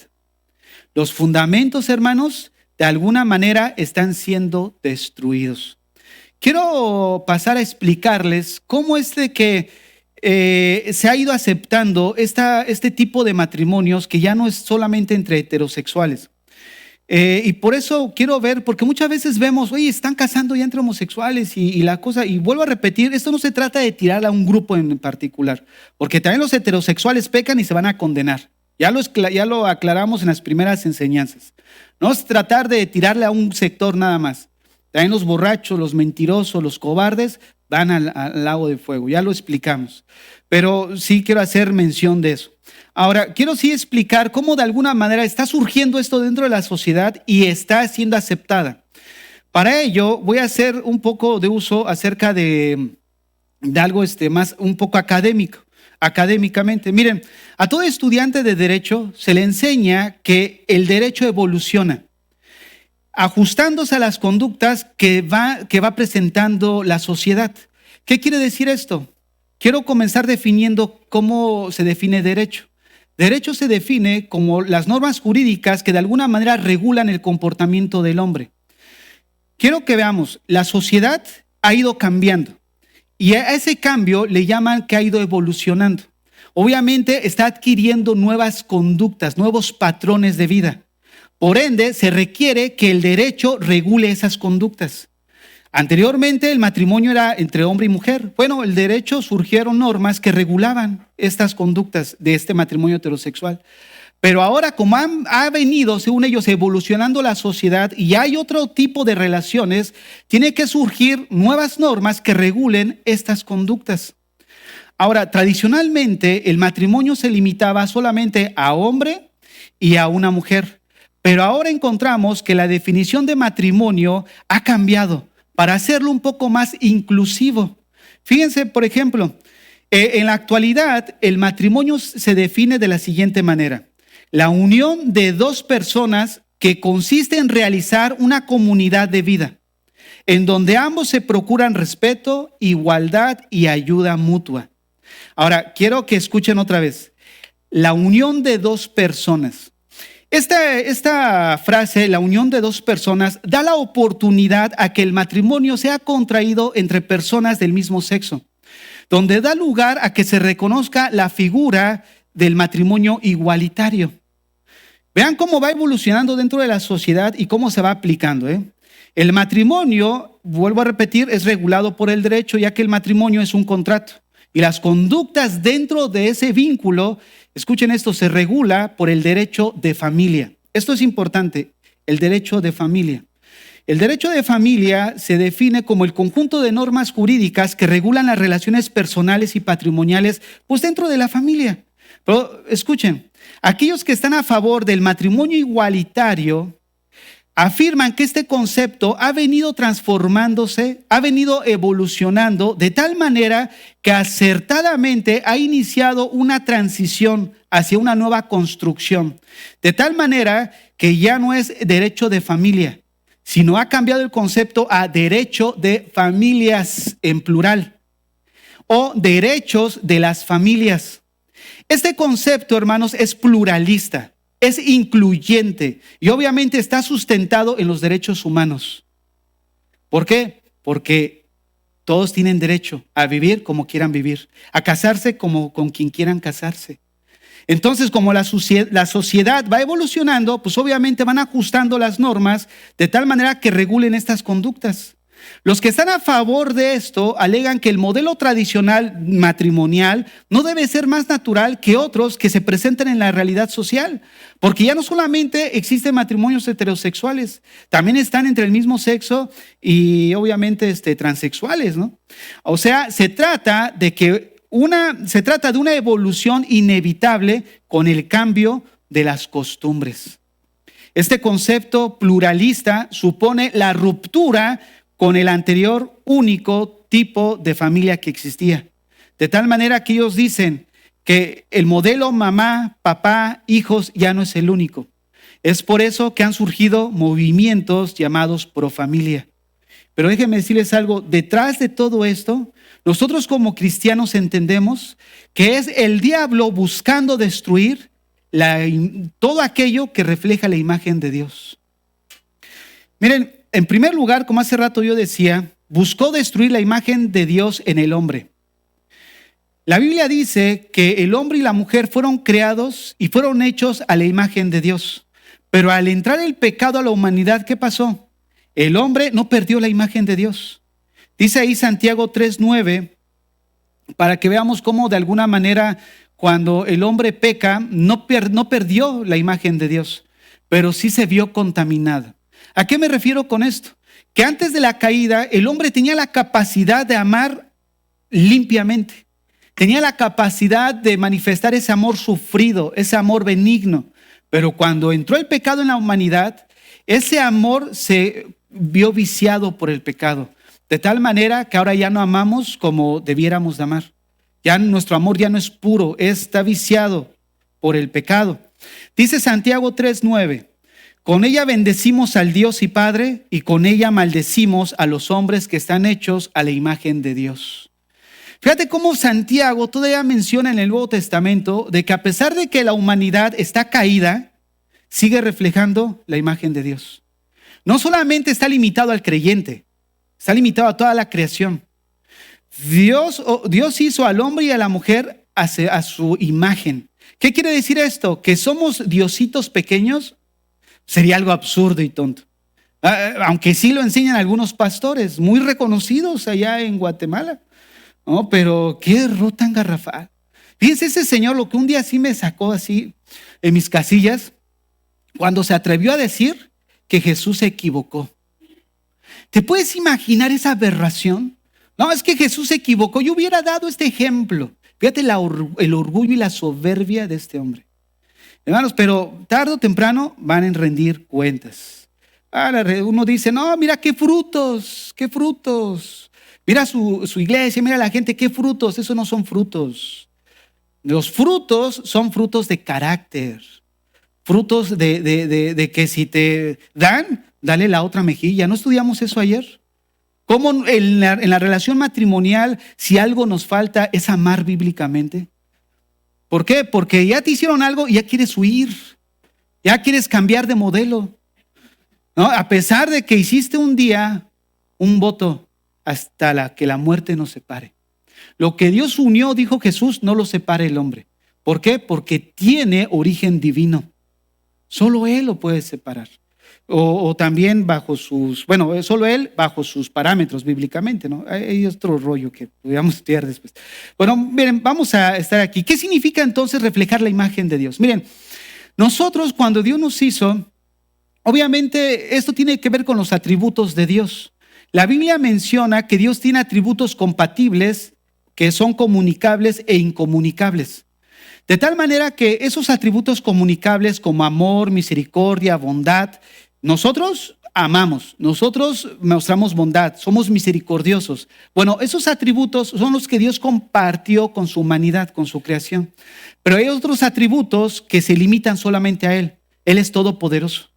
Los fundamentos, hermanos, de alguna manera están siendo destruidos. Quiero pasar a explicarles cómo es de que se ha ido aceptando este tipo de matrimonios que ya no es solamente entre heterosexuales. Y por eso quiero ver, porque muchas veces vemos, oye, están casando ya entre homosexuales y la cosa, y vuelvo a repetir, esto no se trata de tirar a un grupo en particular, porque también los heterosexuales pecan y se van a condenar. Ya lo aclaramos en las primeras enseñanzas. No es tratar de tirarle a un sector nada más. También los borrachos, los mentirosos, los cobardes van al lago de fuego. Ya lo explicamos. Pero sí quiero hacer mención de eso. Ahora, quiero sí explicar cómo de alguna manera está surgiendo esto dentro de la sociedad y está siendo aceptada. Para ello voy a hacer un poco de uso acerca de algo más un poco académicamente. Miren, a todo estudiante de derecho se le enseña que el derecho evoluciona, ajustándose a las conductas que va presentando la sociedad. ¿Qué quiere decir esto? Quiero comenzar definiendo cómo se define derecho. Derecho se define como las normas jurídicas que de alguna manera regulan el comportamiento del hombre. Quiero que veamos, la sociedad ha ido cambiando y a ese cambio le llaman que ha ido evolucionando. Obviamente está adquiriendo nuevas conductas, nuevos patrones de vida. Por ende, se requiere que el derecho regule esas conductas. Anteriormente el matrimonio era entre hombre y mujer. Bueno, el derecho surgieron normas que regulaban estas conductas de este matrimonio heterosexual. Pero ahora, como ha venido, según ellos, evolucionando la sociedad y hay otro tipo de relaciones, tiene que surgir nuevas normas que regulen estas conductas. Ahora, tradicionalmente el matrimonio se limitaba solamente a hombre y a una mujer. Pero ahora encontramos que la definición de matrimonio ha cambiado para hacerlo un poco más inclusivo. Fíjense, por ejemplo, en la actualidad el matrimonio se define de la siguiente manera: la unión de dos personas que consiste en realizar una comunidad de vida, en donde ambos se procuran respeto, igualdad y ayuda mutua. Ahora, quiero que escuchen otra vez. La unión de dos personas. Esta frase, la unión de dos personas, da la oportunidad a que el matrimonio sea contraído entre personas del mismo sexo, donde da lugar a que se reconozca la figura del matrimonio igualitario. Vean cómo va evolucionando dentro de la sociedad y cómo se va aplicando. El matrimonio, vuelvo a repetir, es regulado por el derecho, ya que el matrimonio es un contrato. Y las conductas dentro de ese vínculo, escuchen esto, se regula por el derecho de familia. Esto es importante, el derecho de familia. El derecho de familia se define como el conjunto de normas jurídicas que regulan las relaciones personales y patrimoniales, pues dentro de la familia. Pero escuchen, aquellos que están a favor del matrimonio igualitario afirman que este concepto ha venido transformándose, ha venido evolucionando de tal manera que acertadamente ha iniciado una transición hacia una nueva construcción. De tal manera que ya no es derecho de familia, sino ha cambiado el concepto a derecho de familias en plural o derechos de las familias. Este concepto, hermanos, es pluralista. Es incluyente y obviamente está sustentado en los derechos humanos. ¿Por qué? Porque todos tienen derecho a vivir como quieran vivir, a casarse como con quien quieran casarse. Entonces, como la sociedad va evolucionando, pues obviamente van ajustando las normas de tal manera que regulen estas conductas. Los que están a favor de esto alegan que el modelo tradicional matrimonial no debe ser más natural que otros que se presentan en la realidad social, porque ya no solamente existen matrimonios heterosexuales, también están entre el mismo sexo y obviamente transexuales, ¿no? O sea, se trata de una evolución inevitable con el cambio de las costumbres. Este concepto pluralista supone la ruptura con el anterior único tipo de familia que existía. De tal manera que ellos dicen que el modelo mamá, papá, hijos ya no es el único. Es por eso que han surgido movimientos llamados profamilia. Pero déjenme decirles algo, detrás de todo esto, nosotros como cristianos entendemos que es el diablo buscando destruir todo aquello que refleja la imagen de Dios. Miren, en primer lugar, como hace rato yo decía, buscó destruir la imagen de Dios en el hombre. La Biblia dice que el hombre y la mujer fueron creados y fueron hechos a la imagen de Dios. Pero al entrar el pecado a la humanidad, ¿qué pasó? El hombre no perdió la imagen de Dios. Dice ahí Santiago 3:9, para que veamos cómo de alguna manera cuando el hombre peca no perdió la imagen de Dios, pero sí se vio contaminado. ¿A qué me refiero con esto? Que antes de la caída el hombre tenía la capacidad de amar limpiamente. Tenía la capacidad de manifestar ese amor sufrido, ese amor benigno. Pero cuando entró el pecado en la humanidad, ese amor se vio viciado por el pecado. De tal manera que ahora ya no amamos como debiéramos de amar. Ya nuestro amor ya no es puro, está viciado por el pecado. Dice Santiago 3:9. Con ella bendecimos al Dios y Padre, y con ella maldecimos a los hombres que están hechos a la imagen de Dios. Fíjate cómo Santiago todavía menciona en el Nuevo Testamento de que a pesar de que la humanidad está caída, sigue reflejando la imagen de Dios. No solamente está limitado al creyente, está limitado a toda la creación. Dios hizo al hombre y a la mujer a su imagen. ¿Qué quiere decir esto? ¿Que somos diositos pequeños? Sería algo absurdo y tonto. Aunque sí lo enseñan algunos pastores muy reconocidos allá en Guatemala. No, pero qué error tan garrafal. Fíjense ese señor, lo que un día sí me sacó así en mis casillas, cuando se atrevió a decir que Jesús se equivocó. ¿Te puedes imaginar esa aberración? No, es que Jesús se equivocó. Yo hubiera dado este ejemplo. Fíjate el orgullo y la soberbia de este hombre. Hermanos, pero tarde o temprano van a rendir cuentas. Uno dice, no, mira qué frutos, qué frutos. Mira su iglesia, mira la gente, qué frutos. Esos no son frutos. Los frutos son frutos de carácter. Frutos de que si te dan, dale la otra mejilla. ¿No estudiamos eso ayer? Cómo en la relación matrimonial, si algo nos falta, es amar bíblicamente. ¿Por qué? Porque ya te hicieron algo y ya quieres huir, ya quieres cambiar de modelo, ¿no? A pesar de que hiciste un día un voto hasta que la muerte nos separe. Lo que Dios unió, dijo Jesús, no lo separe el hombre. ¿Por qué? Porque tiene origen divino. Solo Él lo puede separar. O también solo Él bajo sus parámetros bíblicamente, ¿no? Hay otro rollo que podríamos estudiar después. Bueno, miren, vamos a estar aquí. ¿Qué significa entonces reflejar la imagen de Dios? Miren, nosotros cuando Dios nos hizo, obviamente esto tiene que ver con los atributos de Dios. La Biblia menciona que Dios tiene atributos compatibles, que son comunicables e incomunicables. De tal manera que esos atributos comunicables como amor, misericordia, bondad, nosotros amamos, nosotros mostramos bondad, somos misericordiosos. Bueno, esos atributos son los que Dios compartió con su humanidad, con su creación. Pero hay otros atributos que se limitan solamente a Él. Él es todopoderoso.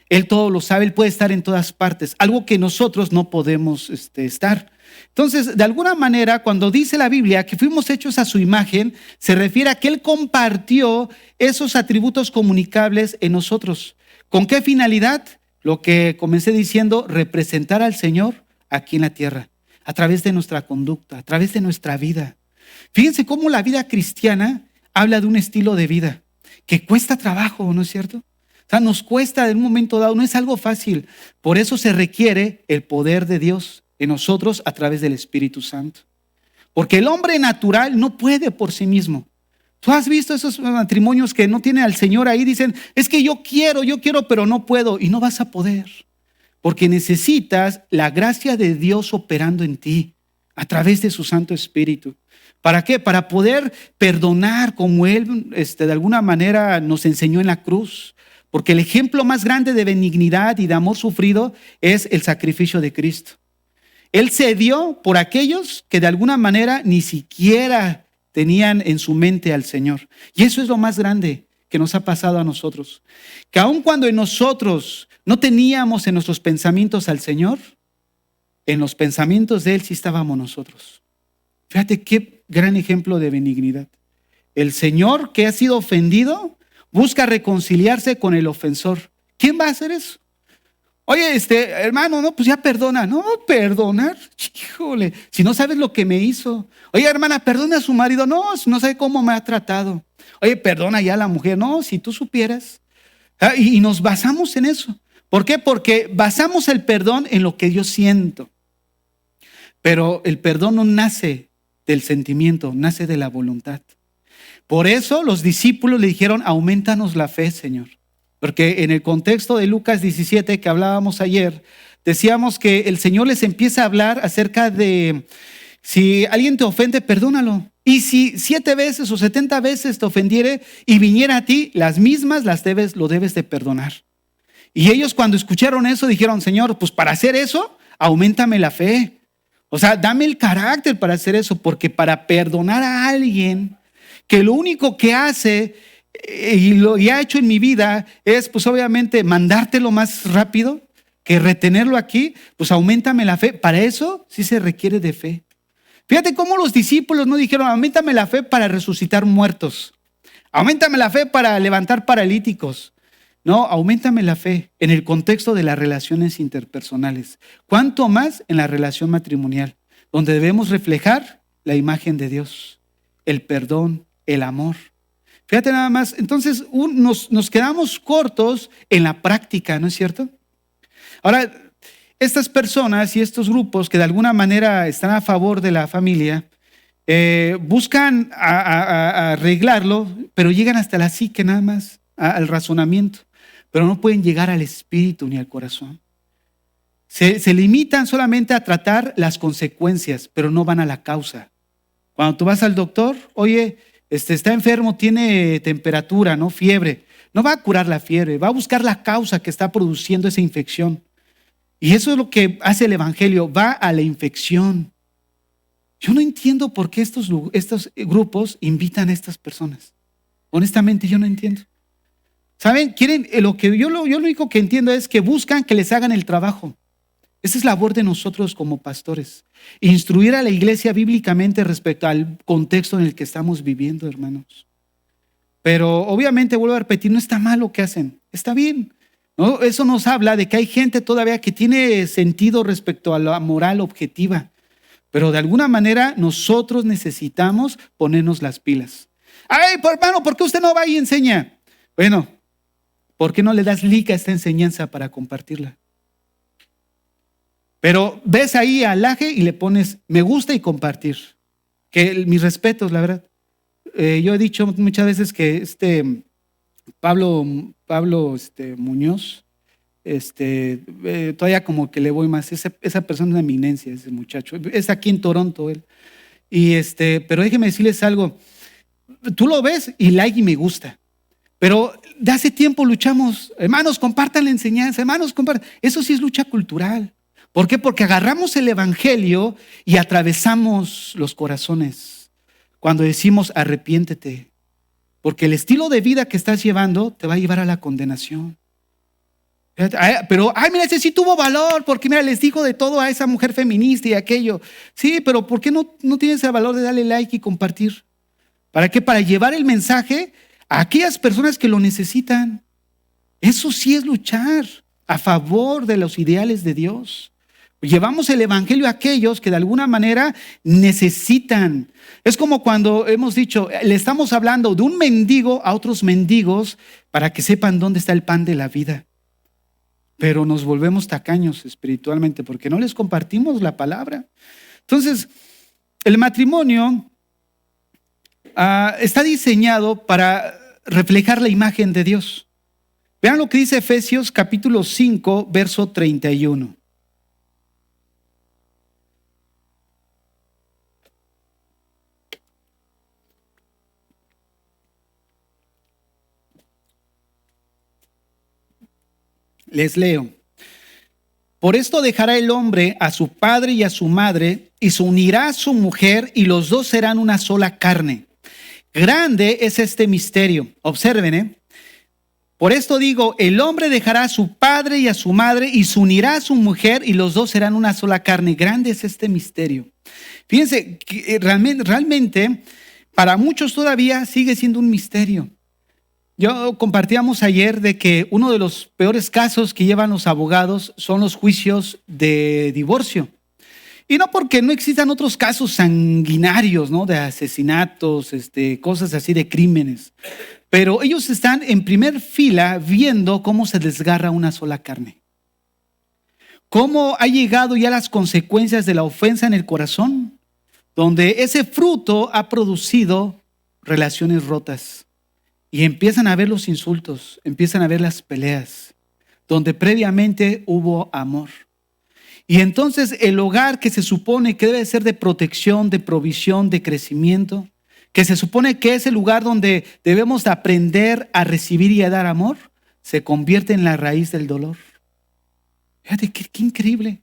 Él todo lo sabe, Él puede estar en todas partes, algo que nosotros no podemos estar. Entonces, de alguna manera, cuando dice la Biblia que fuimos hechos a su imagen, se refiere a que Él compartió esos atributos comunicables en nosotros. ¿Con qué finalidad? Lo que comencé diciendo, representar al Señor aquí en la tierra, a través de nuestra conducta, a través de nuestra vida. Fíjense cómo la vida cristiana habla de un estilo de vida que cuesta trabajo, ¿no es cierto? O sea, nos cuesta en un momento dado, no es algo fácil. Por eso se requiere el poder de Dios en nosotros a través del Espíritu Santo. Porque el hombre natural no puede por sí mismo. Tú has visto esos matrimonios que no tienen al Señor ahí, dicen, es que yo quiero, pero no puedo. Y no vas a poder. Porque necesitas la gracia de Dios operando en ti a través de su Santo Espíritu. ¿Para qué? Para poder perdonar como Él de alguna manera nos enseñó en la cruz. Porque el ejemplo más grande de benignidad y de amor sufrido es el sacrificio de Cristo. Él se dio por aquellos que de alguna manera ni siquiera tenían en su mente al Señor. Y eso es lo más grande que nos ha pasado a nosotros. Que aun cuando en nosotros no teníamos en nuestros pensamientos al Señor, en los pensamientos de Él sí estábamos nosotros. Fíjate qué gran ejemplo de benignidad. El Señor que ha sido ofendido busca reconciliarse con el ofensor. ¿Quién va a hacer eso? Oye, hermano, no, pues ya perdona. No, perdonar, híjole, si no sabes lo que me hizo. Oye, hermana, perdona a su marido. No, no sabe cómo me ha tratado. Oye, perdona ya a la mujer. No, si tú supieras. Y nos basamos en eso. ¿Por qué? Porque basamos el perdón en lo que yo siento. Pero el perdón no nace del sentimiento, nace de la voluntad. Por eso los discípulos le dijeron, aumentanos la fe, Señor. Porque en el contexto de Lucas 17 que hablábamos ayer, decíamos que el Señor les empieza a hablar acerca de si alguien te ofende, perdónalo. Y si 7 veces o 70 veces te ofendiere y viniera a ti, las mismas lo debes de perdonar. Y ellos cuando escucharon eso dijeron, Señor, pues para hacer eso, auméntame la fe. O sea, dame el carácter para hacer eso, porque para perdonar a alguien que lo único que hace y lo ha hecho en mi vida es pues obviamente mandártelo más rápido que retenerlo aquí, pues auméntame la fe. Para eso sí se requiere de fe. Fíjate cómo los discípulos no dijeron, auméntame la fe para resucitar muertos, auméntame la fe para levantar paralíticos. No, auméntame la fe en el contexto de las relaciones interpersonales. ¿Cuánto más en la relación matrimonial? Donde debemos reflejar la imagen de Dios, el perdón, el amor. Fíjate nada más, entonces nos quedamos cortos en la práctica, ¿no es cierto? Ahora, estas personas y estos grupos que de alguna manera están a favor de la familia, buscan arreglarlo, pero llegan hasta la psique nada más, al razonamiento, pero no pueden llegar al espíritu ni al corazón. Se limitan solamente a tratar las consecuencias, pero no van a la causa. Cuando tú vas al doctor, oye, está enfermo, tiene temperatura, ¿no? Fiebre. No va a curar la fiebre, va a buscar la causa que está produciendo esa infección. Y eso es lo que hace el evangelio, va a la infección. Yo no entiendo por qué estos grupos invitan a estas personas. Honestamente, yo no entiendo. ¿Saben? Quieren, yo lo único que entiendo es que buscan que les hagan el trabajo. Esa es la labor de nosotros como pastores. Instruir a la iglesia bíblicamente respecto al contexto en el que estamos viviendo, hermanos. Pero obviamente, vuelvo a repetir, no está mal lo que hacen. Está bien, ¿no? Eso nos habla de que hay gente todavía que tiene sentido respecto a la moral objetiva. Pero de alguna manera nosotros necesitamos ponernos las pilas. Ay, hermano, ¿por qué usted no va y enseña? Bueno, ¿por qué no le das like a esta enseñanza para compartirla? Pero ves ahí al Laje y le pones me gusta y compartir. Que mis respetos, la verdad. Yo he dicho muchas veces que Pablo Muñoz, todavía como que le voy más. Esa persona es una eminencia, ese muchacho. Es aquí en Toronto él. Pero déjenme decirles algo. Tú lo ves y like y me gusta. Pero de hace tiempo luchamos. Hermanos, compartan la enseñanza. Hermanos, compartan. Eso sí es lucha cultural. ¿Por qué? Porque agarramos el evangelio y atravesamos los corazones cuando decimos arrepiéntete. Porque el estilo de vida que estás llevando te va a llevar a la condenación. Pero, mira, ese sí tuvo valor, porque mira, les dijo de todo a esa mujer feminista y aquello. Sí, pero ¿por qué no tienes el valor de darle like y compartir? ¿Para qué? Para llevar el mensaje a aquellas personas que lo necesitan. Eso sí es luchar a favor de los ideales de Dios. Llevamos el evangelio a aquellos que de alguna manera necesitan. Es como cuando hemos dicho, le estamos hablando de un mendigo a otros mendigos para que sepan dónde está el pan de la vida. Pero nos volvemos tacaños espiritualmente porque no les compartimos la palabra. Entonces, el matrimonio está diseñado para reflejar la imagen de Dios. Vean lo que dice Efesios capítulo 5, verso 31. Les leo. Por esto dejará el hombre a su padre y a su madre y se unirá a su mujer y los dos serán una sola carne. Grande es este misterio. Observen, Por esto digo, el hombre dejará a su padre y a su madre y se unirá a su mujer y los dos serán una sola carne. Grande es este misterio. Fíjense que realmente para muchos todavía sigue siendo un misterio. Compartíamos ayer de que uno de los peores casos que llevan los abogados son los juicios de divorcio. Y no porque no existan otros casos sanguinarios, ¿no? De asesinatos, cosas así de crímenes. Pero ellos están en primer fila viendo cómo se desgarra una sola carne. Cómo ha llegado ya las consecuencias de la ofensa en el corazón, donde ese fruto ha producido relaciones rotas. Y empiezan a ver los insultos, empiezan a ver las peleas, donde previamente hubo amor. Y entonces el hogar que se supone que debe ser de protección, de provisión, de crecimiento, que se supone que es el lugar donde debemos aprender a recibir y a dar amor, se convierte en la raíz del dolor. Fíjate, qué increíble.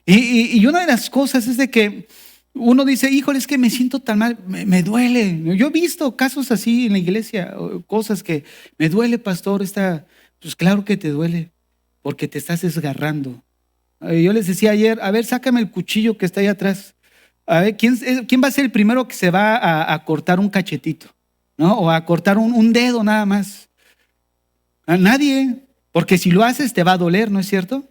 Y una de las cosas es de que uno dice, híjole, es que me siento tan mal, me duele. Yo he visto casos así en la iglesia, cosas que me duele, pastor. Pues claro que te duele, porque te estás desgarrando. Yo les decía ayer, a ver, sácame el cuchillo que está ahí atrás. A ver, ¿quién va a ser el primero que se va a cortar un cachetito? ¿No? O a cortar un dedo nada más. A nadie, porque si lo haces te va a doler, ¿no es cierto?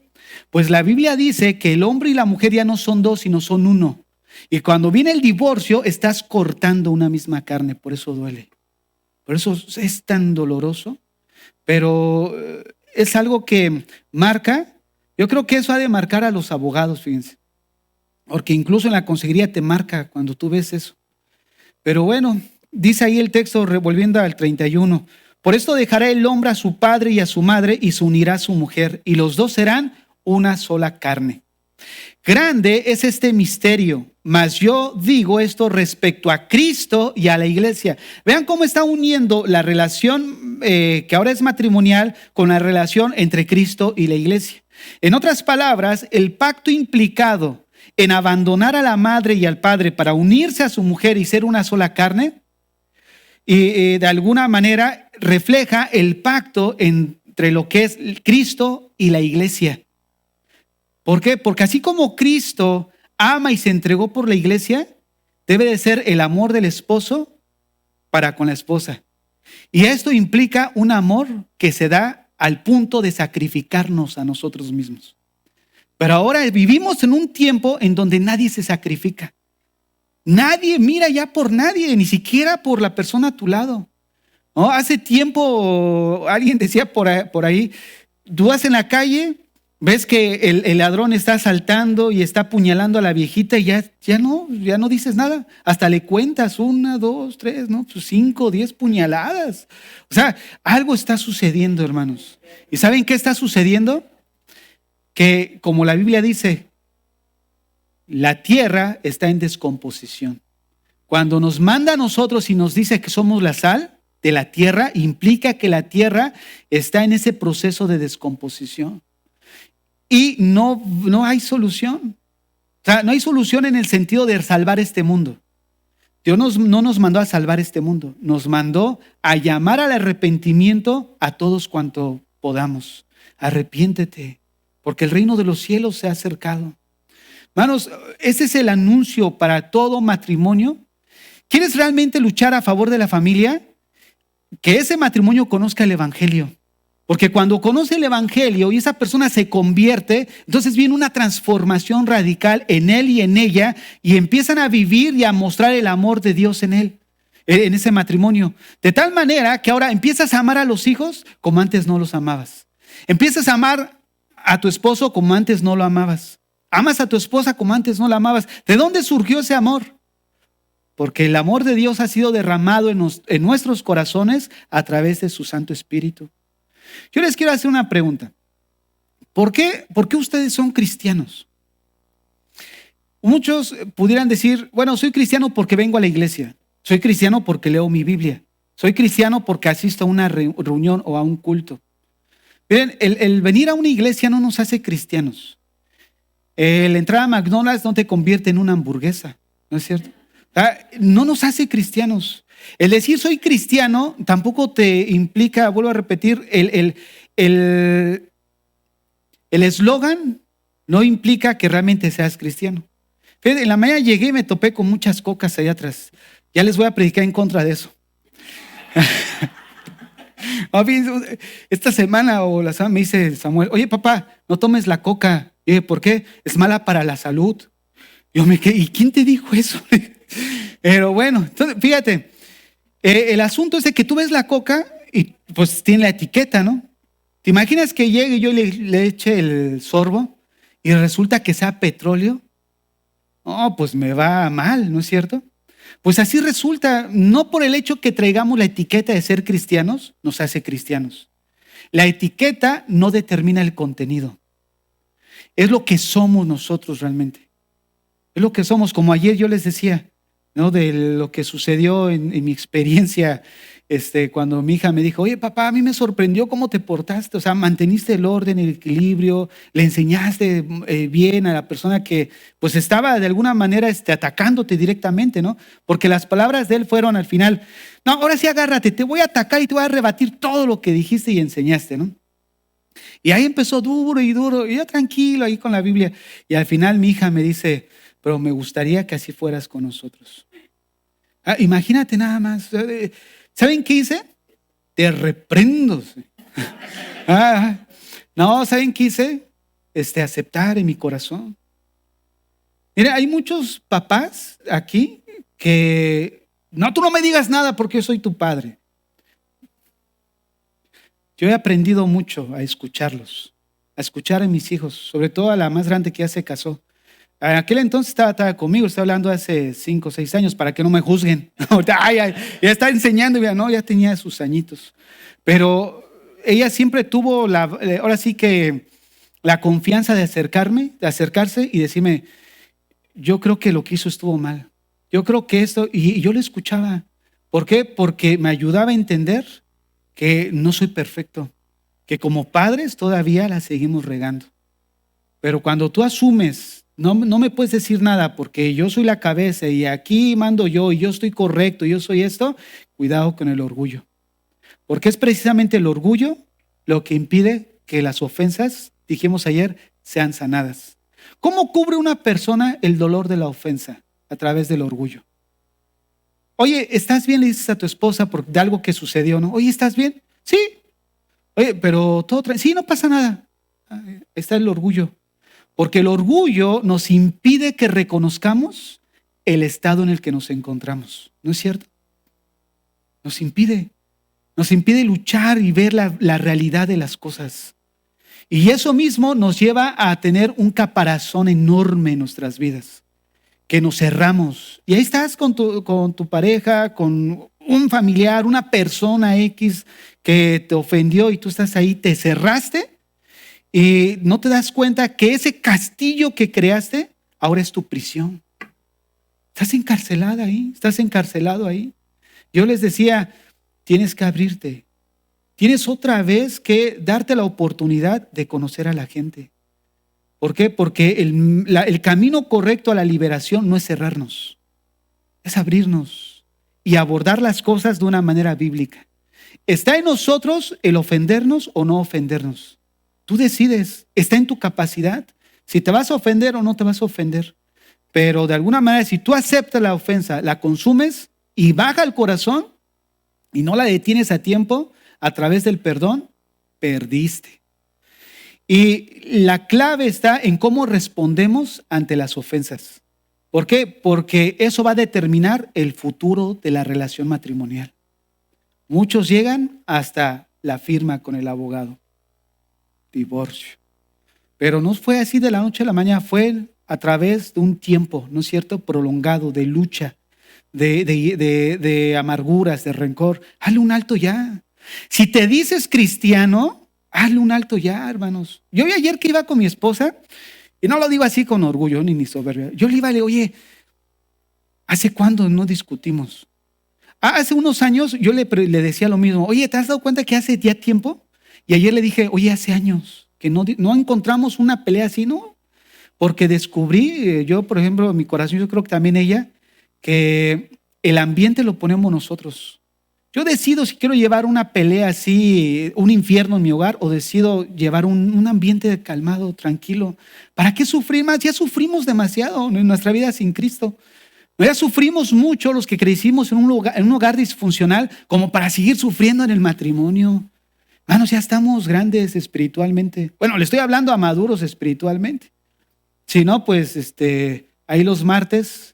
Pues la Biblia dice que el hombre y la mujer ya no son dos, sino son uno. Y cuando viene el divorcio, estás cortando una misma carne, por eso duele. Por eso es tan doloroso, pero es algo que marca. Yo creo que eso ha de marcar a los abogados, fíjense. Porque incluso en la consejería te marca cuando tú ves eso. Pero bueno, dice ahí el texto, volviendo al 31. Por esto dejará el hombre a su padre y a su madre y se unirá a su mujer, y los dos serán una sola carne. Grande es este misterio, mas yo digo esto respecto a Cristo y a la iglesia. Vean cómo está uniendo la relación que ahora es matrimonial con la relación entre Cristo y la iglesia. En otras palabras, el pacto implicado en abandonar a la madre y al padre para unirse a su mujer y ser una sola carne, y de alguna manera refleja el pacto entre lo que es Cristo y la iglesia. ¿Por qué? Porque así como Cristo ama y se entregó por la iglesia, debe de ser el amor del esposo para con la esposa. Y esto implica un amor que se da al punto de sacrificarnos a nosotros mismos. Pero ahora vivimos en un tiempo en donde nadie se sacrifica. Nadie mira ya por nadie, ni siquiera por la persona a tu lado. ¿No? Hace tiempo alguien decía por ahí, tú vas en la calle, ves que el ladrón está asaltando y está apuñalando a la viejita y ya no dices nada. Hasta le cuentas 1, 2, 3, 5, 10 puñaladas. O sea, algo está sucediendo, hermanos. ¿Y saben qué está sucediendo? Que como la Biblia dice, la tierra está en descomposición. Cuando nos manda a nosotros y nos dice que somos la sal de la tierra, implica que la tierra está en ese proceso de descomposición. Y no hay solución. O sea, no hay solución en el sentido de salvar este mundo. Dios no nos mandó a salvar este mundo. Nos mandó a llamar al arrepentimiento a todos cuanto podamos. Arrepiéntete, porque el reino de los cielos se ha acercado. Hermanos, ese es el anuncio para todo matrimonio. ¿Quieres realmente luchar a favor de la familia? Que ese matrimonio conozca el evangelio. Porque cuando conoce el evangelio y esa persona se convierte, entonces viene una transformación radical en él y en ella y empiezan a vivir y a mostrar el amor de Dios en él, en ese matrimonio. De tal manera que ahora empiezas a amar a los hijos como antes no los amabas. Empiezas a amar a tu esposo como antes no lo amabas. Amas a tu esposa como antes no la amabas. ¿De dónde surgió ese amor? Porque el amor de Dios ha sido derramado en nuestros corazones a través de su Santo Espíritu. Yo les quiero hacer una pregunta. ¿Por qué ustedes son cristianos? Muchos pudieran decir, bueno, soy cristiano porque vengo a la iglesia. Soy cristiano porque leo mi Biblia. Soy cristiano porque asisto a una reunión o a un culto. Miren, el venir a una iglesia no nos hace cristianos. El entrar a McDonald's no te convierte en una hamburguesa, ¿no es cierto? No nos hace cristianos. El decir soy cristiano tampoco te implica, vuelvo a repetir, el eslogan no implica que realmente seas cristiano. Fíjate, en la mañana llegué y me topé con muchas cocas allá atrás. Ya les voy a predicar en contra de eso. Esta semana o la semana me dice Samuel, oye papá, no tomes la coca. Y dije, ¿por qué? Es mala para la salud. Yo me quedé, ¿y quién te dijo eso? Pero bueno, entonces fíjate. El asunto es de que tú ves la coca y pues tiene la etiqueta, ¿no? ¿Te imaginas que llegue y yo le eche el sorbo y resulta que sea petróleo? No, pues me va mal, ¿no es cierto? Pues así resulta, no por el hecho que traigamos la etiqueta de ser cristianos, nos hace cristianos. La etiqueta no determina el contenido. Es lo que somos nosotros realmente. Es lo que somos, como ayer yo les decía, ¿no? De lo que sucedió en mi experiencia cuando mi hija me dijo, oye papá, a mí me sorprendió cómo te portaste, o sea, manteniste el orden, el equilibrio, le enseñaste bien a la persona que pues estaba de alguna manera atacándote directamente, ¿no? Porque las palabras de él fueron al final, no, ahora sí agárrate, te voy a atacar y te voy a rebatir todo lo que dijiste y enseñaste, ¿no? Y ahí empezó duro, y yo tranquilo ahí con la Biblia, y al final mi hija me dice, pero me gustaría que así fueras con nosotros. Imagínate nada más. ¿Saben qué hice? Te reprendo. No, ¿saben qué hice? Aceptar en mi corazón. Mira, hay muchos papás aquí que, no, tú no me digas nada porque yo soy tu padre. Yo he aprendido mucho a escucharlos, a escuchar a mis hijos, sobre todo a la más grande que ya se casó. En aquel entonces estaba conmigo, estoy hablando hace 5 o 6 años, para que no me juzguen. Ya está enseñando, ya tenía sus añitos. Pero ella siempre tuvo ahora sí que la confianza de acercarse y decirme, yo creo que lo que hizo estuvo mal. Yo creo que esto, y yo le escuchaba. ¿Por qué? Porque me ayudaba a entender que no soy perfecto, que como padres todavía la seguimos regando. Pero cuando tú asumes, no me puedes decir nada porque yo soy la cabeza y aquí mando yo y yo estoy correcto, yo soy esto, cuidado con el orgullo. Porque es precisamente el orgullo lo que impide que las ofensas, dijimos ayer, sean sanadas. ¿Cómo cubre una persona el dolor de la ofensa? A través del orgullo. Oye, ¿estás bien? Le dices a tu esposa de algo que sucedió, ¿no? Oye, ¿estás bien? Sí. Oye, pero sí, no pasa nada. Está el orgullo. Porque el orgullo nos impide que reconozcamos el estado en el que nos encontramos. ¿No es cierto? Nos impide luchar y ver la realidad de las cosas. Y eso mismo nos lleva a tener un caparazón enorme en nuestras vidas, que nos cerramos. Y ahí estás con tu pareja, con un familiar, una persona X que te ofendió y tú estás ahí, te cerraste y no te das cuenta que ese castillo que creaste ahora es tu prisión. Estás encarcelada ahí, estás encarcelado ahí. Yo les decía, tienes que abrirte. Tienes otra vez que darte la oportunidad de conocer a la gente. ¿Por qué? Porque el camino correcto a la liberación no es cerrarnos, es abrirnos y abordar las cosas de una manera bíblica. Está en nosotros el ofendernos o no ofendernos. Tú decides, está en tu capacidad si te vas a ofender o no te vas a ofender. Pero de alguna manera, si tú aceptas la ofensa, la consumes y baja el corazón y no la detienes a tiempo a través del perdón, perdiste. Y la clave está en cómo respondemos ante las ofensas. ¿Por qué? Porque eso va a determinar el futuro de la relación matrimonial. Muchos llegan hasta la firma con el abogado. Divorcio. Pero no fue así de la noche a la mañana, fue a través de un tiempo, ¿no es cierto?, prolongado de lucha, de amarguras, de rencor. Hazle un alto ya. Si te dices cristiano, hazle un alto ya, hermanos. Yo ayer que iba con mi esposa, y no lo digo así con orgullo ni soberbia, yo le iba a decir, oye, ¿hace cuándo no discutimos? Hace unos años yo le decía lo mismo, oye, ¿te has dado cuenta que hace ya tiempo? Y ayer le dije, oye, hace años que no encontramos una pelea así, ¿no? Porque descubrí, yo por ejemplo, en mi corazón, yo creo que también ella, que el ambiente lo ponemos nosotros. Yo decido si quiero llevar una pelea así, un infierno en mi hogar, o decido llevar un ambiente calmado, tranquilo. ¿Para qué sufrir más? Ya sufrimos demasiado en nuestra vida sin Cristo. Ya sufrimos mucho los que crecimos en un hogar disfuncional como para seguir sufriendo en el matrimonio. Hermanos, ya estamos grandes espiritualmente. Bueno, le estoy hablando a maduros espiritualmente. Si no, pues ahí los martes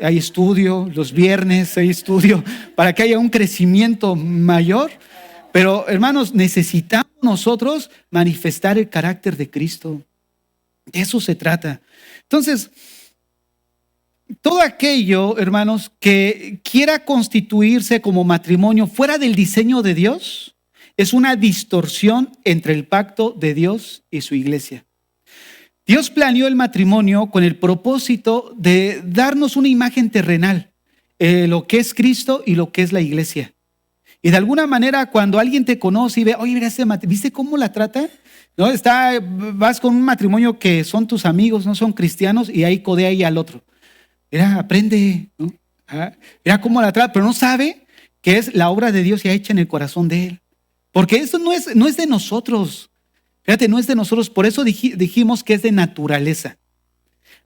hay estudio, los viernes hay estudio para que haya un crecimiento mayor. Pero hermanos, necesitamos nosotros manifestar el carácter de Cristo. De eso se trata. Entonces, todo aquello, hermanos, que quiera constituirse como matrimonio fuera del diseño de Dios, es una distorsión entre el pacto de Dios y su iglesia. Dios planeó el matrimonio con el propósito de darnos una imagen terrenal, lo que es Cristo y lo que es la iglesia. Y de alguna manera, cuando alguien te conoce y ve, oye, mira, ¿viste cómo la trata? ¿No? Vas con un matrimonio que son tus amigos, no son cristianos, y ahí codea ahí al otro. Mira, aprende, ¿no? Mira cómo la trata, pero no sabe que es la obra de Dios ya hecha en el corazón de él. Porque esto no es de nosotros. Fíjate, no es de nosotros. Por eso dijimos que es de naturaleza.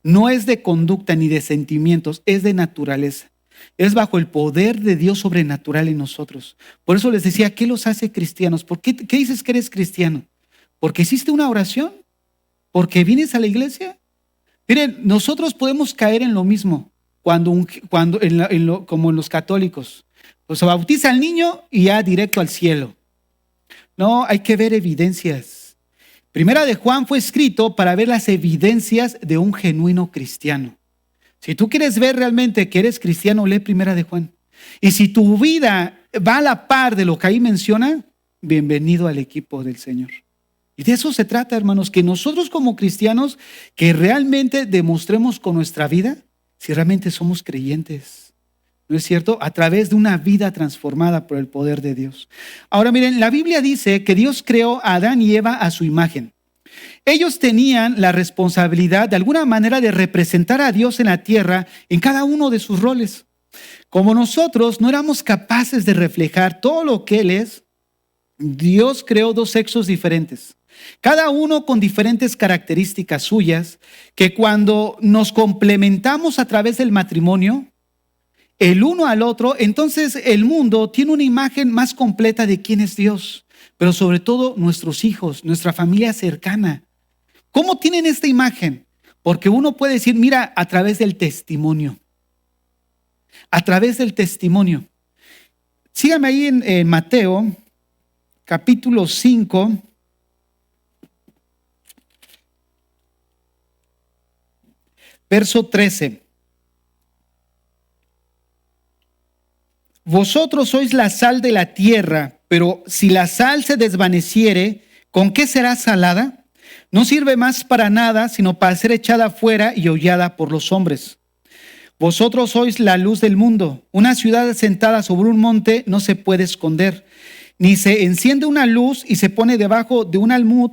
No es de conducta ni de sentimientos, es de naturaleza. Es bajo el poder de Dios sobrenatural en nosotros. Por eso les decía, ¿qué los hace cristianos? ¿Por qué dices que eres cristiano? ¿Porque hiciste una oración? ¿Porque vienes a la iglesia? Miren, nosotros podemos caer en lo mismo como en los católicos. Pues se bautiza al niño y ya directo al cielo. No, hay que ver evidencias. Primera de Juan fue escrito para ver las evidencias de un genuino cristiano. Si tú quieres ver realmente que eres cristiano, lee Primera de Juan. Y si tu vida va a la par de lo que ahí menciona, bienvenido al equipo del Señor. Y de eso se trata, hermanos, que nosotros como cristianos, que realmente demostremos con nuestra vida si realmente somos creyentes. ¿No es cierto? A través de una vida transformada por el poder de Dios. Ahora miren, la Biblia dice que Dios creó a Adán y Eva a su imagen. Ellos tenían la responsabilidad de alguna manera de representar a Dios en la tierra en cada uno de sus roles. Como nosotros no éramos capaces de reflejar todo lo que Él es, Dios creó dos sexos diferentes, cada uno con diferentes características suyas, que cuando nos complementamos a través del matrimonio, el uno al otro, entonces el mundo tiene una imagen más completa de quién es Dios, pero sobre todo nuestros hijos, nuestra familia cercana. ¿Cómo tienen esta imagen? Porque uno puede decir, mira, a través del testimonio. A través del testimonio. Síganme ahí en Mateo, capítulo 5. Verso 13. Vosotros sois la sal de la tierra, pero si la sal se desvaneciere, ¿con qué será salada? No sirve más para nada, sino para ser echada fuera y hollada por los hombres. Vosotros sois la luz del mundo. Una ciudad asentada sobre un monte no se puede esconder, ni se enciende una luz y se pone debajo de un almud,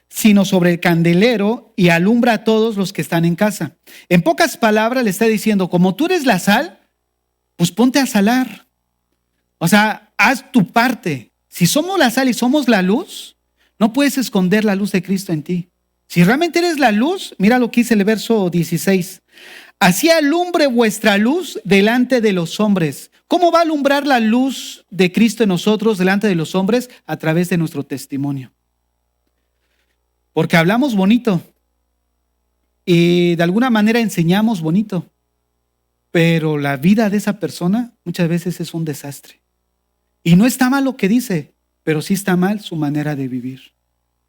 sino sobre el candelero y alumbra a todos los que están en casa. En pocas palabras le está diciendo, como tú eres la sal, pues ponte a salar. O sea, haz tu parte. Si somos la sal y somos la luz, no puedes esconder la luz de Cristo en ti. Si realmente eres la luz, mira lo que dice el verso 16. Así alumbre vuestra luz delante de los hombres. ¿Cómo va a alumbrar la luz de Cristo en nosotros delante de los hombres? A través de nuestro testimonio. Porque hablamos bonito y de alguna manera enseñamos bonito, pero la vida de esa persona muchas veces es un desastre. Y no está mal lo que dice, pero sí está mal su manera de vivir.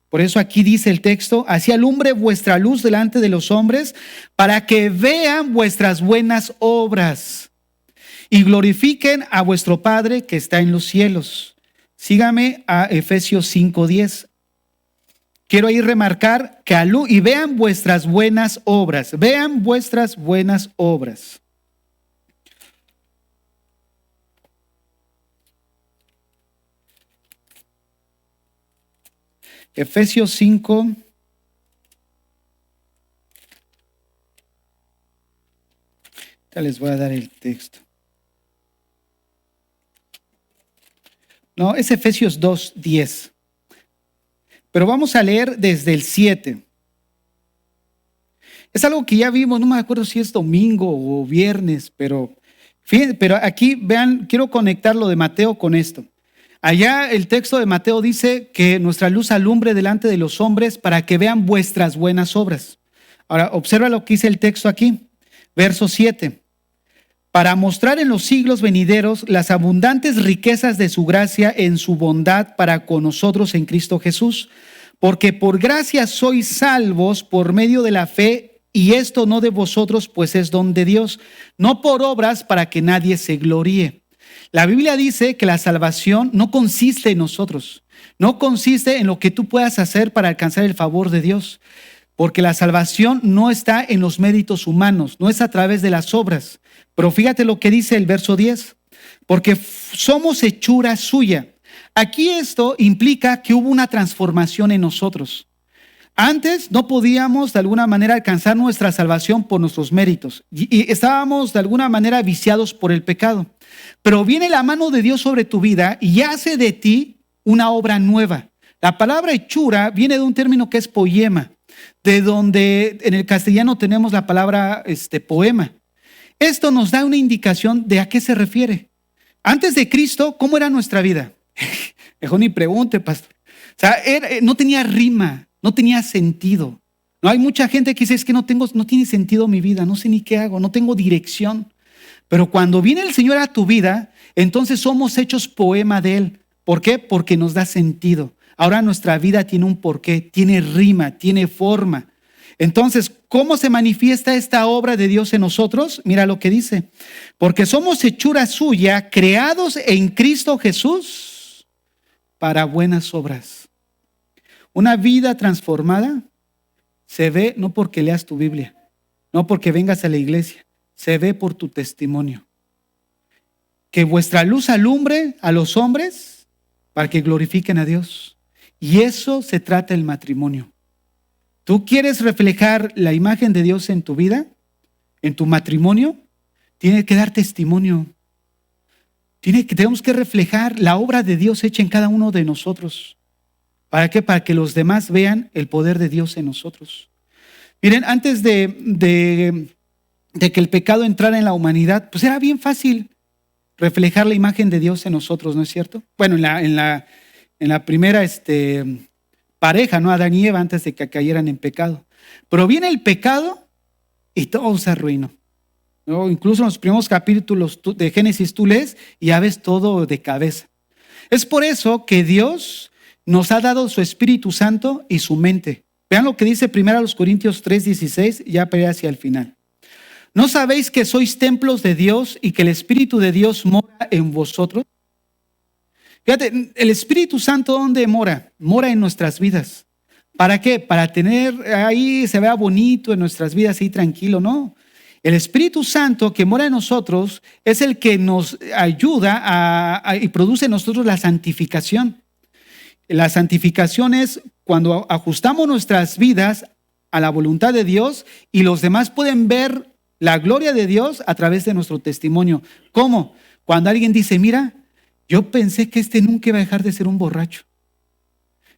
Por eso aquí dice el texto, así alumbre vuestra luz delante de los hombres para que vean vuestras buenas obras y glorifiquen a vuestro Padre que está en los cielos. Sígame a Efesios 5:10. Quiero ahí remarcar que y vean vuestras buenas obras. Vean vuestras buenas obras. Efesios 5. Ya les voy a dar el texto. No, es Efesios 2:10. Pero vamos a leer desde el 7. Es algo que ya vimos, no me acuerdo si es domingo o viernes, pero aquí vean, quiero conectar lo de Mateo con esto. Allá el texto de Mateo dice que nuestra luz alumbre delante de los hombres para que vean vuestras buenas obras. Ahora, observa lo que dice el texto aquí, verso 7. Para mostrar en los siglos venideros las abundantes riquezas de su gracia en su bondad para con nosotros en Cristo Jesús. Porque por gracia sois salvos por medio de la fe, y esto no de vosotros, pues es don de Dios, no por obras para que nadie se gloríe. La Biblia dice que la salvación no consiste en nosotros, no consiste en lo que tú puedas hacer para alcanzar el favor de Dios, porque la salvación no está en los méritos humanos, no es a través de las obras. Pero fíjate lo que dice el verso 10, porque somos hechura suya. Aquí esto implica que hubo una transformación en nosotros. Antes no podíamos de alguna manera alcanzar nuestra salvación por nuestros méritos y estábamos de alguna manera viciados por el pecado. Pero viene la mano de Dios sobre tu vida y hace de ti una obra nueva. La palabra hechura viene de un término que es poema, de donde en el castellano tenemos la palabra poema. Esto nos da una indicación de a qué se refiere. Antes de Cristo, ¿cómo era nuestra vida? Mejor ni pregunte, pastor. O sea, no tenía rima, no tenía sentido. No hay mucha gente que dice, es que no tiene sentido mi vida, no sé ni qué hago, no tengo dirección. Pero cuando viene el Señor a tu vida, entonces somos hechos poema de Él. ¿Por qué? Porque nos da sentido. Ahora nuestra vida tiene un porqué, tiene rima, tiene forma. Entonces, ¿cómo se manifiesta esta obra de Dios en nosotros? Mira lo que dice. Porque somos hechura suya, creados en Cristo Jesús para buenas obras. Una vida transformada se ve no porque leas tu Biblia, no porque vengas a la iglesia, se ve por tu testimonio. Que vuestra luz alumbre a los hombres para que glorifiquen a Dios. Y eso se trata el matrimonio. ¿Tú quieres reflejar la imagen de Dios en tu vida, en tu matrimonio? Tienes que dar testimonio. Tenemos que reflejar la obra de Dios hecha en cada uno de nosotros. ¿Para qué? Para que los demás vean el poder de Dios en nosotros. Miren, antes de que el pecado entrara en la humanidad, pues era bien fácil reflejar la imagen de Dios en nosotros, ¿no es cierto? Bueno, en la primera pareja, ¿no? Adán y Eva, antes de que cayeran en pecado. Pero viene el pecado y todo se arruinó, ¿no? Incluso en los primeros capítulos de Génesis tú lees y ya ves todo de cabeza. Es por eso que Dios nos ha dado su Espíritu Santo y su mente. Vean lo que dice 1 Corintios 3:16, ya para ir hacia el final. ¿No sabéis que sois templos de Dios y que el Espíritu de Dios mora en vosotros? Fíjate, el Espíritu Santo, ¿dónde mora? Mora en nuestras vidas. ¿Para qué? Para tener ahí, se vea bonito en nuestras vidas, ahí tranquilo, ¿no? El Espíritu Santo que mora en nosotros es el que nos ayuda y produce en nosotros la santificación. La santificación es cuando ajustamos nuestras vidas a la voluntad de Dios y los demás pueden ver la gloria de Dios a través de nuestro testimonio. ¿Cómo? Cuando alguien dice, mira, yo pensé que nunca iba a dejar de ser un borracho.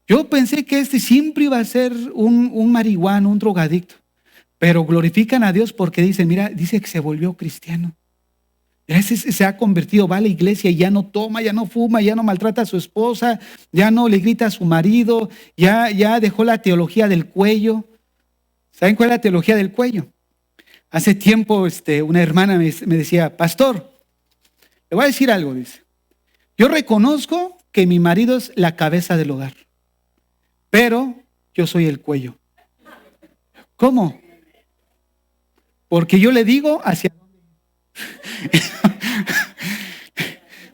Yo pensé que siempre iba a ser un marihuano, un drogadicto. Pero glorifican a Dios porque dicen, mira, dice que se volvió cristiano. Se ha convertido, va a la iglesia y ya no toma, ya no fuma, ya no maltrata a su esposa, ya no le grita a su marido, ya dejó la teología del cuello. ¿Saben cuál es la teología del cuello? Hace tiempo una hermana me decía, pastor, le voy a decir algo, dice. Yo reconozco que mi marido es la cabeza del hogar, pero yo soy el cuello. ¿Cómo? Porque yo le digo hacia dónde.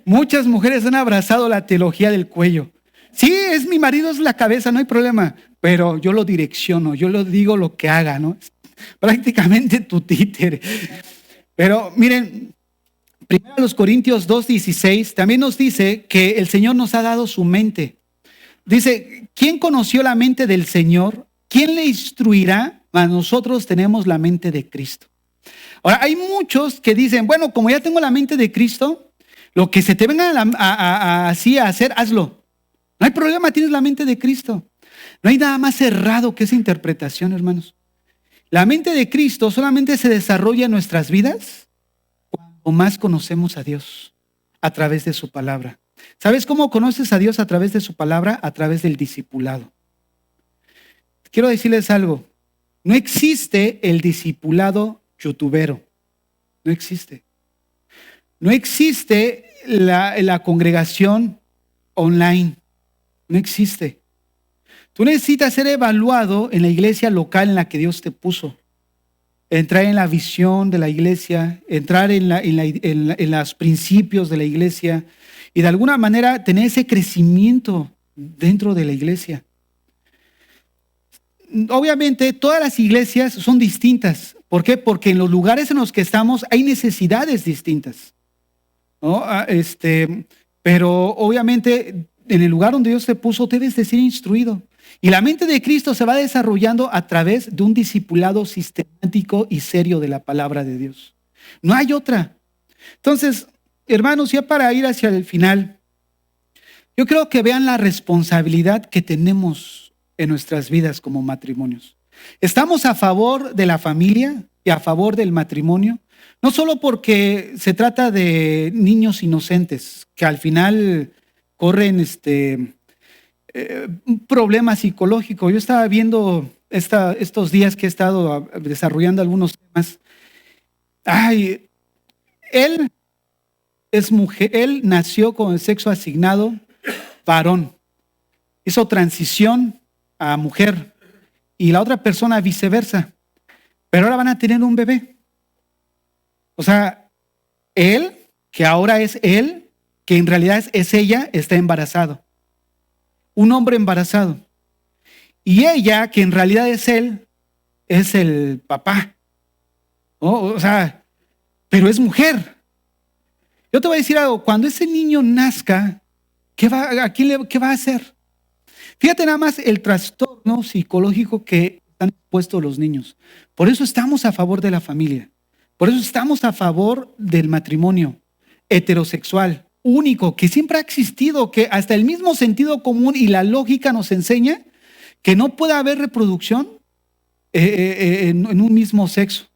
Muchas mujeres han abrazado la teología del cuello. Sí, mi marido es la cabeza, no hay problema, pero yo lo direcciono, yo le digo lo que haga, ¿no? Prácticamente tu títere. Pero miren, 1 Corintios 2:16 también nos dice que el Señor nos ha dado su mente. Dice, ¿quién conoció la mente del Señor? ¿Quién le instruirá? Mas nosotros tenemos la mente de Cristo. Ahora, hay muchos que dicen, bueno, como ya tengo la mente de Cristo, lo que se te venga así a hacer, hazlo. No hay problema, tienes la mente de Cristo. No hay nada más errado que esa interpretación, hermanos. La mente de Cristo solamente se desarrolla en nuestras vidas cuando más conocemos a Dios a través de su palabra. ¿Sabes cómo conoces a Dios a través de su palabra? A través del discipulado. Quiero decirles algo. No existe el discipulado youtubero. No existe. No existe la congregación online. No existe. Tú necesitas ser evaluado en la iglesia local en la que Dios te puso. Entrar en la visión de la iglesia, entrar en los principios de la iglesia y de alguna manera tener ese crecimiento dentro de la iglesia. Obviamente todas las iglesias son distintas. ¿Por qué? Porque en los lugares en los que estamos hay necesidades distintas, ¿no? Pero obviamente en el lugar donde Dios te puso debes de ser instruido. Y la mente de Cristo se va desarrollando a través de un discipulado sistemático y serio de la palabra de Dios. No hay otra. Entonces, hermanos, ya para ir hacia el final, yo creo que vean la responsabilidad que tenemos en nuestras vidas como matrimonios. Estamos a favor de la familia y a favor del matrimonio, no solo porque se trata de niños inocentes que al final corren un problema psicológico. Yo estaba viendo estos días que he estado desarrollando algunos temas. Él es mujer, él nació con el sexo asignado varón. Hizo transición a mujer y la otra persona viceversa. Pero ahora van a tener un bebé. O sea, él, que ahora es él, que en realidad es ella, está embarazado. Un hombre embarazado. y ella, que en realidad es él, es el papá. O sea, pero es mujer. Yo te voy a decir algo, cuando ese niño nazca, ¿qué va a hacer? Fíjate nada más el trastorno psicológico que están expuestos los niños. Por eso estamos a favor de la familia. Por eso estamos a favor del matrimonio heterosexual, único, que siempre ha existido, que hasta el mismo sentido común y la lógica nos enseña que no puede haber reproducción en un mismo sexo.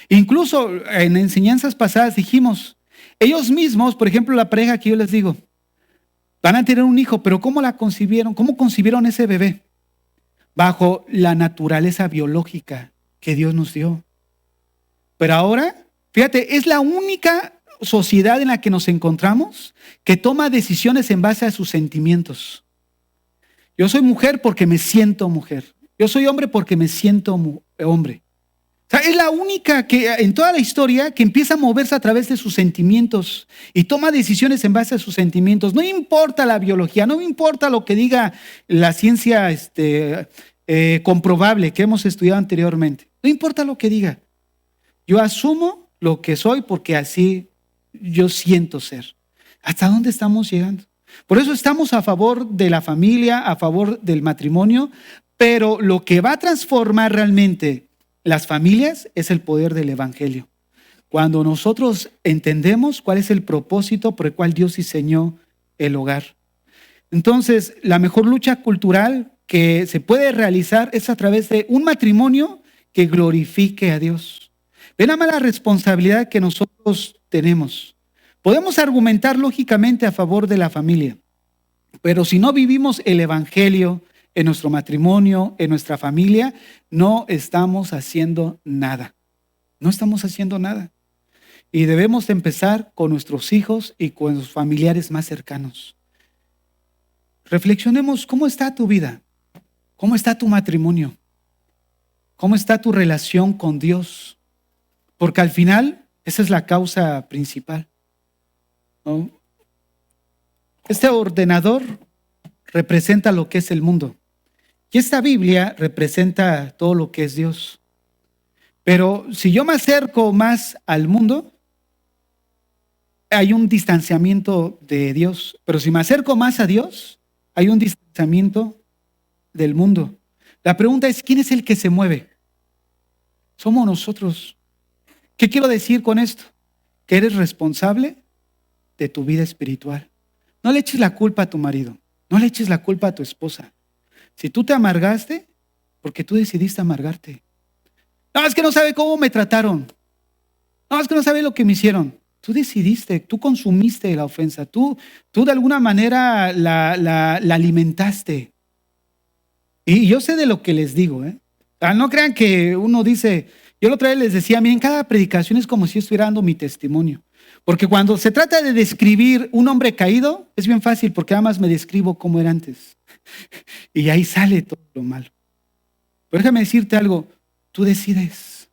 Incluso en enseñanzas pasadas dijimos, ellos mismos, por ejemplo, la pareja que yo les digo, van a tener un hijo, pero ¿cómo la concibieron? ¿Cómo concibieron ese bebé? Bajo la naturaleza biológica que Dios nos dio. Pero ahora, fíjate, es la única sociedad en la que nos encontramos que toma decisiones en base a sus sentimientos. Yo soy mujer porque me siento mujer. Yo soy hombre porque me siento hombre. O sea, es la única que en toda la historia que empieza a moverse a través de sus sentimientos y toma decisiones en base a sus sentimientos. No importa la biología, no importa lo que diga la ciencia comprobable que hemos estudiado anteriormente. No importa lo que diga. Yo asumo lo que soy porque así yo siento ser. ¿Hasta dónde estamos llegando? Por eso estamos a favor de la familia, a favor del matrimonio, pero lo que va a transformar realmente las familias es el poder del evangelio. Cuando nosotros entendemos cuál es el propósito por el cual Dios diseñó el hogar. Entonces, la mejor lucha cultural que se puede realizar es a través de un matrimonio que glorifique a Dios. Ven a la responsabilidad que nosotros tenemos. Podemos argumentar lógicamente a favor de la familia, pero si no vivimos el evangelio en nuestro matrimonio, en nuestra familia, no estamos haciendo nada. No estamos haciendo nada. Y debemos empezar con nuestros hijos y con los familiares más cercanos. Reflexionemos cómo está tu vida, cómo está tu matrimonio, cómo está tu relación con Dios. Porque al final, esa es la causa principal, ¿no? Este ordenador representa lo que es el mundo. Y esta Biblia representa todo lo que es Dios. Pero si yo me acerco más al mundo, hay un distanciamiento de Dios. Pero si me acerco más a Dios, hay un distanciamiento del mundo. La pregunta es, ¿quién es el que se mueve? Somos nosotros. ¿Qué quiero decir con esto? Que eres responsable de tu vida espiritual. No le eches la culpa a tu marido. No le eches la culpa a tu esposa. Si tú te amargaste, porque tú decidiste amargarte. No, es que no sabe cómo me trataron. No, es que no sabe lo que me hicieron. Tú decidiste, tú consumiste la ofensa. Tú de alguna manera la alimentaste. Y yo sé de lo que les digo, ¿eh? No crean que uno dice, yo la otra vez les decía, miren, cada predicación es como si estuviera dando mi testimonio. Porque cuando se trata de describir un hombre caído, es bien fácil porque además me describo cómo era antes. Y ahí sale todo lo malo. Pero déjame decirte algo, tú decides.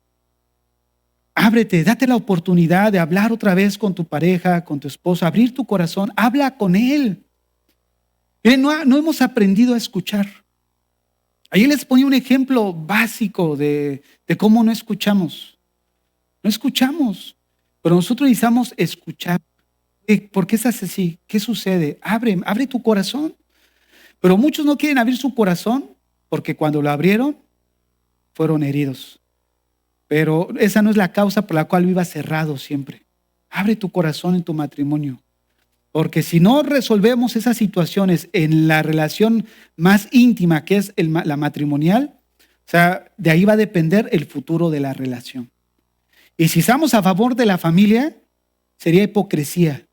Ábrete, date la oportunidad de hablar otra vez con tu pareja, con tu esposa, abrir tu corazón, habla con él. Miren, no hemos aprendido a escuchar. Ahí les ponía un ejemplo básico de cómo no escuchamos. No escuchamos, pero nosotros necesitamos escuchar. ¿Por qué estás así? ¿Qué sucede? Abre tu corazón. Pero muchos no quieren abrir su corazón porque cuando lo abrieron fueron heridos. Pero esa no es la causa por la cual vivas cerrado siempre. Abre tu corazón en tu matrimonio. Porque si no resolvemos esas situaciones en la relación más íntima que es la matrimonial, o sea, de ahí va a depender el futuro de la relación. Y si estamos a favor de la familia, sería hipocresía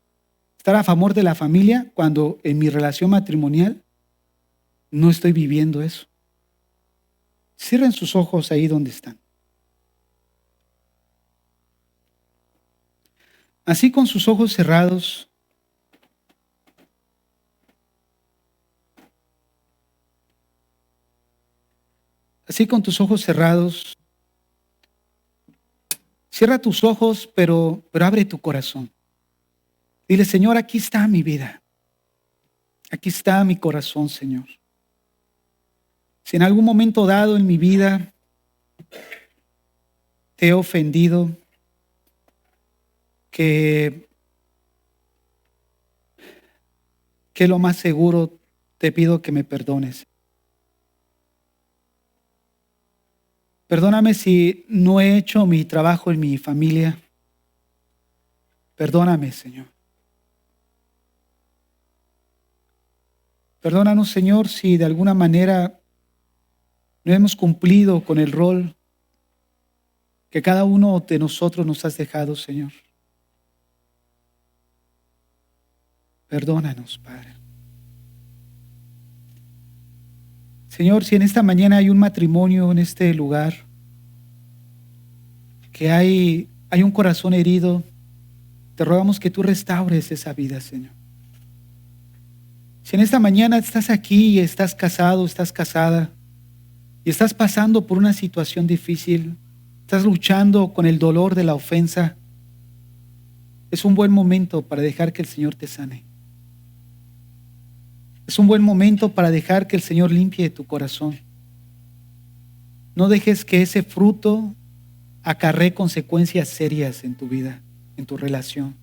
estar a favor de la familia cuando en mi relación matrimonial no estoy viviendo eso. Cierren sus ojos ahí donde están. Así con sus ojos cerrados, así con tus ojos cerrados, cierra tus ojos, pero abre tu corazón. Dile, Señor, aquí está mi vida. Aquí está mi corazón, Señor. Si en algún momento dado en mi vida te he ofendido, que lo más seguro te pido que me perdones. Perdóname si no he hecho mi trabajo en mi familia. Perdóname, Señor. Perdónanos, Señor, si de alguna manera no hemos cumplido con el rol que cada uno de nosotros nos has dejado, Señor. Perdónanos, Padre. Señor, si en esta mañana hay un matrimonio en este lugar, que hay un corazón herido, te rogamos que tú restaures esa vida, Señor. Si en esta mañana estás aquí y estás casado, estás casada, y estás pasando por una situación difícil, estás luchando con el dolor de la ofensa, es un buen momento para dejar que el Señor te sane. Es un buen momento para dejar que el Señor limpie tu corazón. No dejes que ese fruto acarree consecuencias serias en tu vida, en tu relación.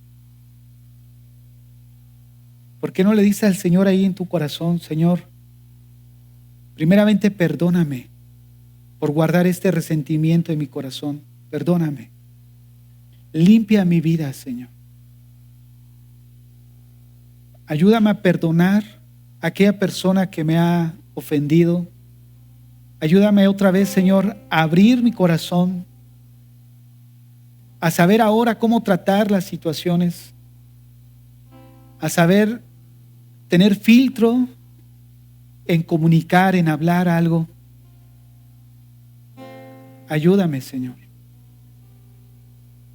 ¿Por qué no le dices al Señor ahí en tu corazón, Señor, primeramente perdóname por guardar este resentimiento en mi corazón? Perdóname. Limpia mi vida, Señor. Ayúdame a perdonar a aquella persona que me ha ofendido. Ayúdame otra vez, Señor, a abrir mi corazón, a saber ahora cómo tratar las situaciones, a saber tener filtro en comunicar, en hablar algo. Ayúdame, Señor,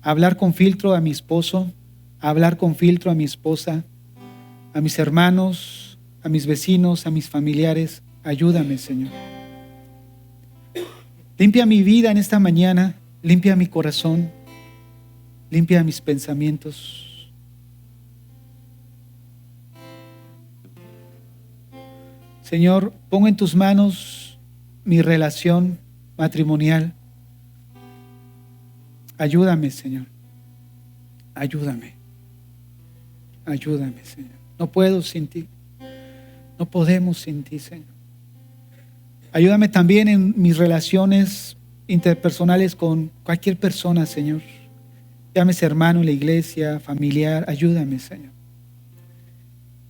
a hablar con filtro a mi esposo, a hablar con filtro a mi esposa, a mis hermanos, a mis vecinos, a mis familiares. Ayúdame, Señor. Limpia mi vida en esta mañana, limpia mi corazón, limpia mis pensamientos. Señor, pongo en tus manos mi relación matrimonial. Ayúdame, Señor. Ayúdame. Ayúdame, Señor. No puedo sin ti. No podemos sin ti, Señor. Ayúdame también en mis relaciones interpersonales con cualquier persona, Señor. Llámese hermano en la iglesia, familiar. Ayúdame, Señor.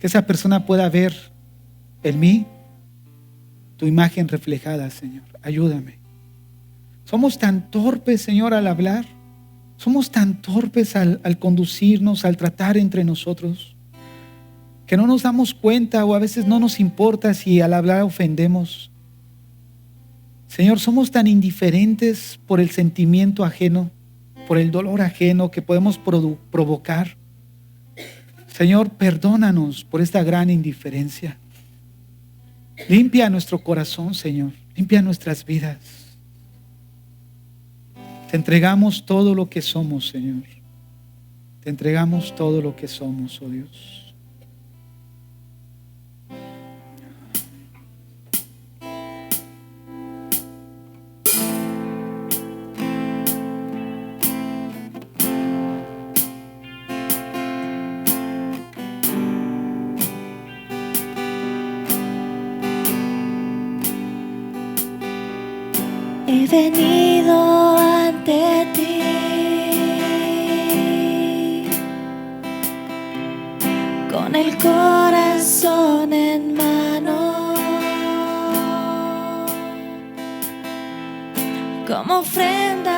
Que esa persona pueda ver en mí tu imagen reflejada, Señor. Ayúdame. Somos tan torpes, Señor, al hablar. Somos tan torpes al conducirnos, al tratar entre nosotros, que no nos damos cuenta o a veces no nos importa si al hablar ofendemos. Señor, somos tan indiferentes por el sentimiento ajeno, por el dolor ajeno que podemos provocar. Señor, perdónanos por esta gran indiferencia. Limpia nuestro corazón, Señor. Limpia nuestras vidas. Te entregamos todo lo que somos, Señor. Te entregamos todo lo que somos, oh Dios. He venido ante ti con el corazón en mano, como ofrenda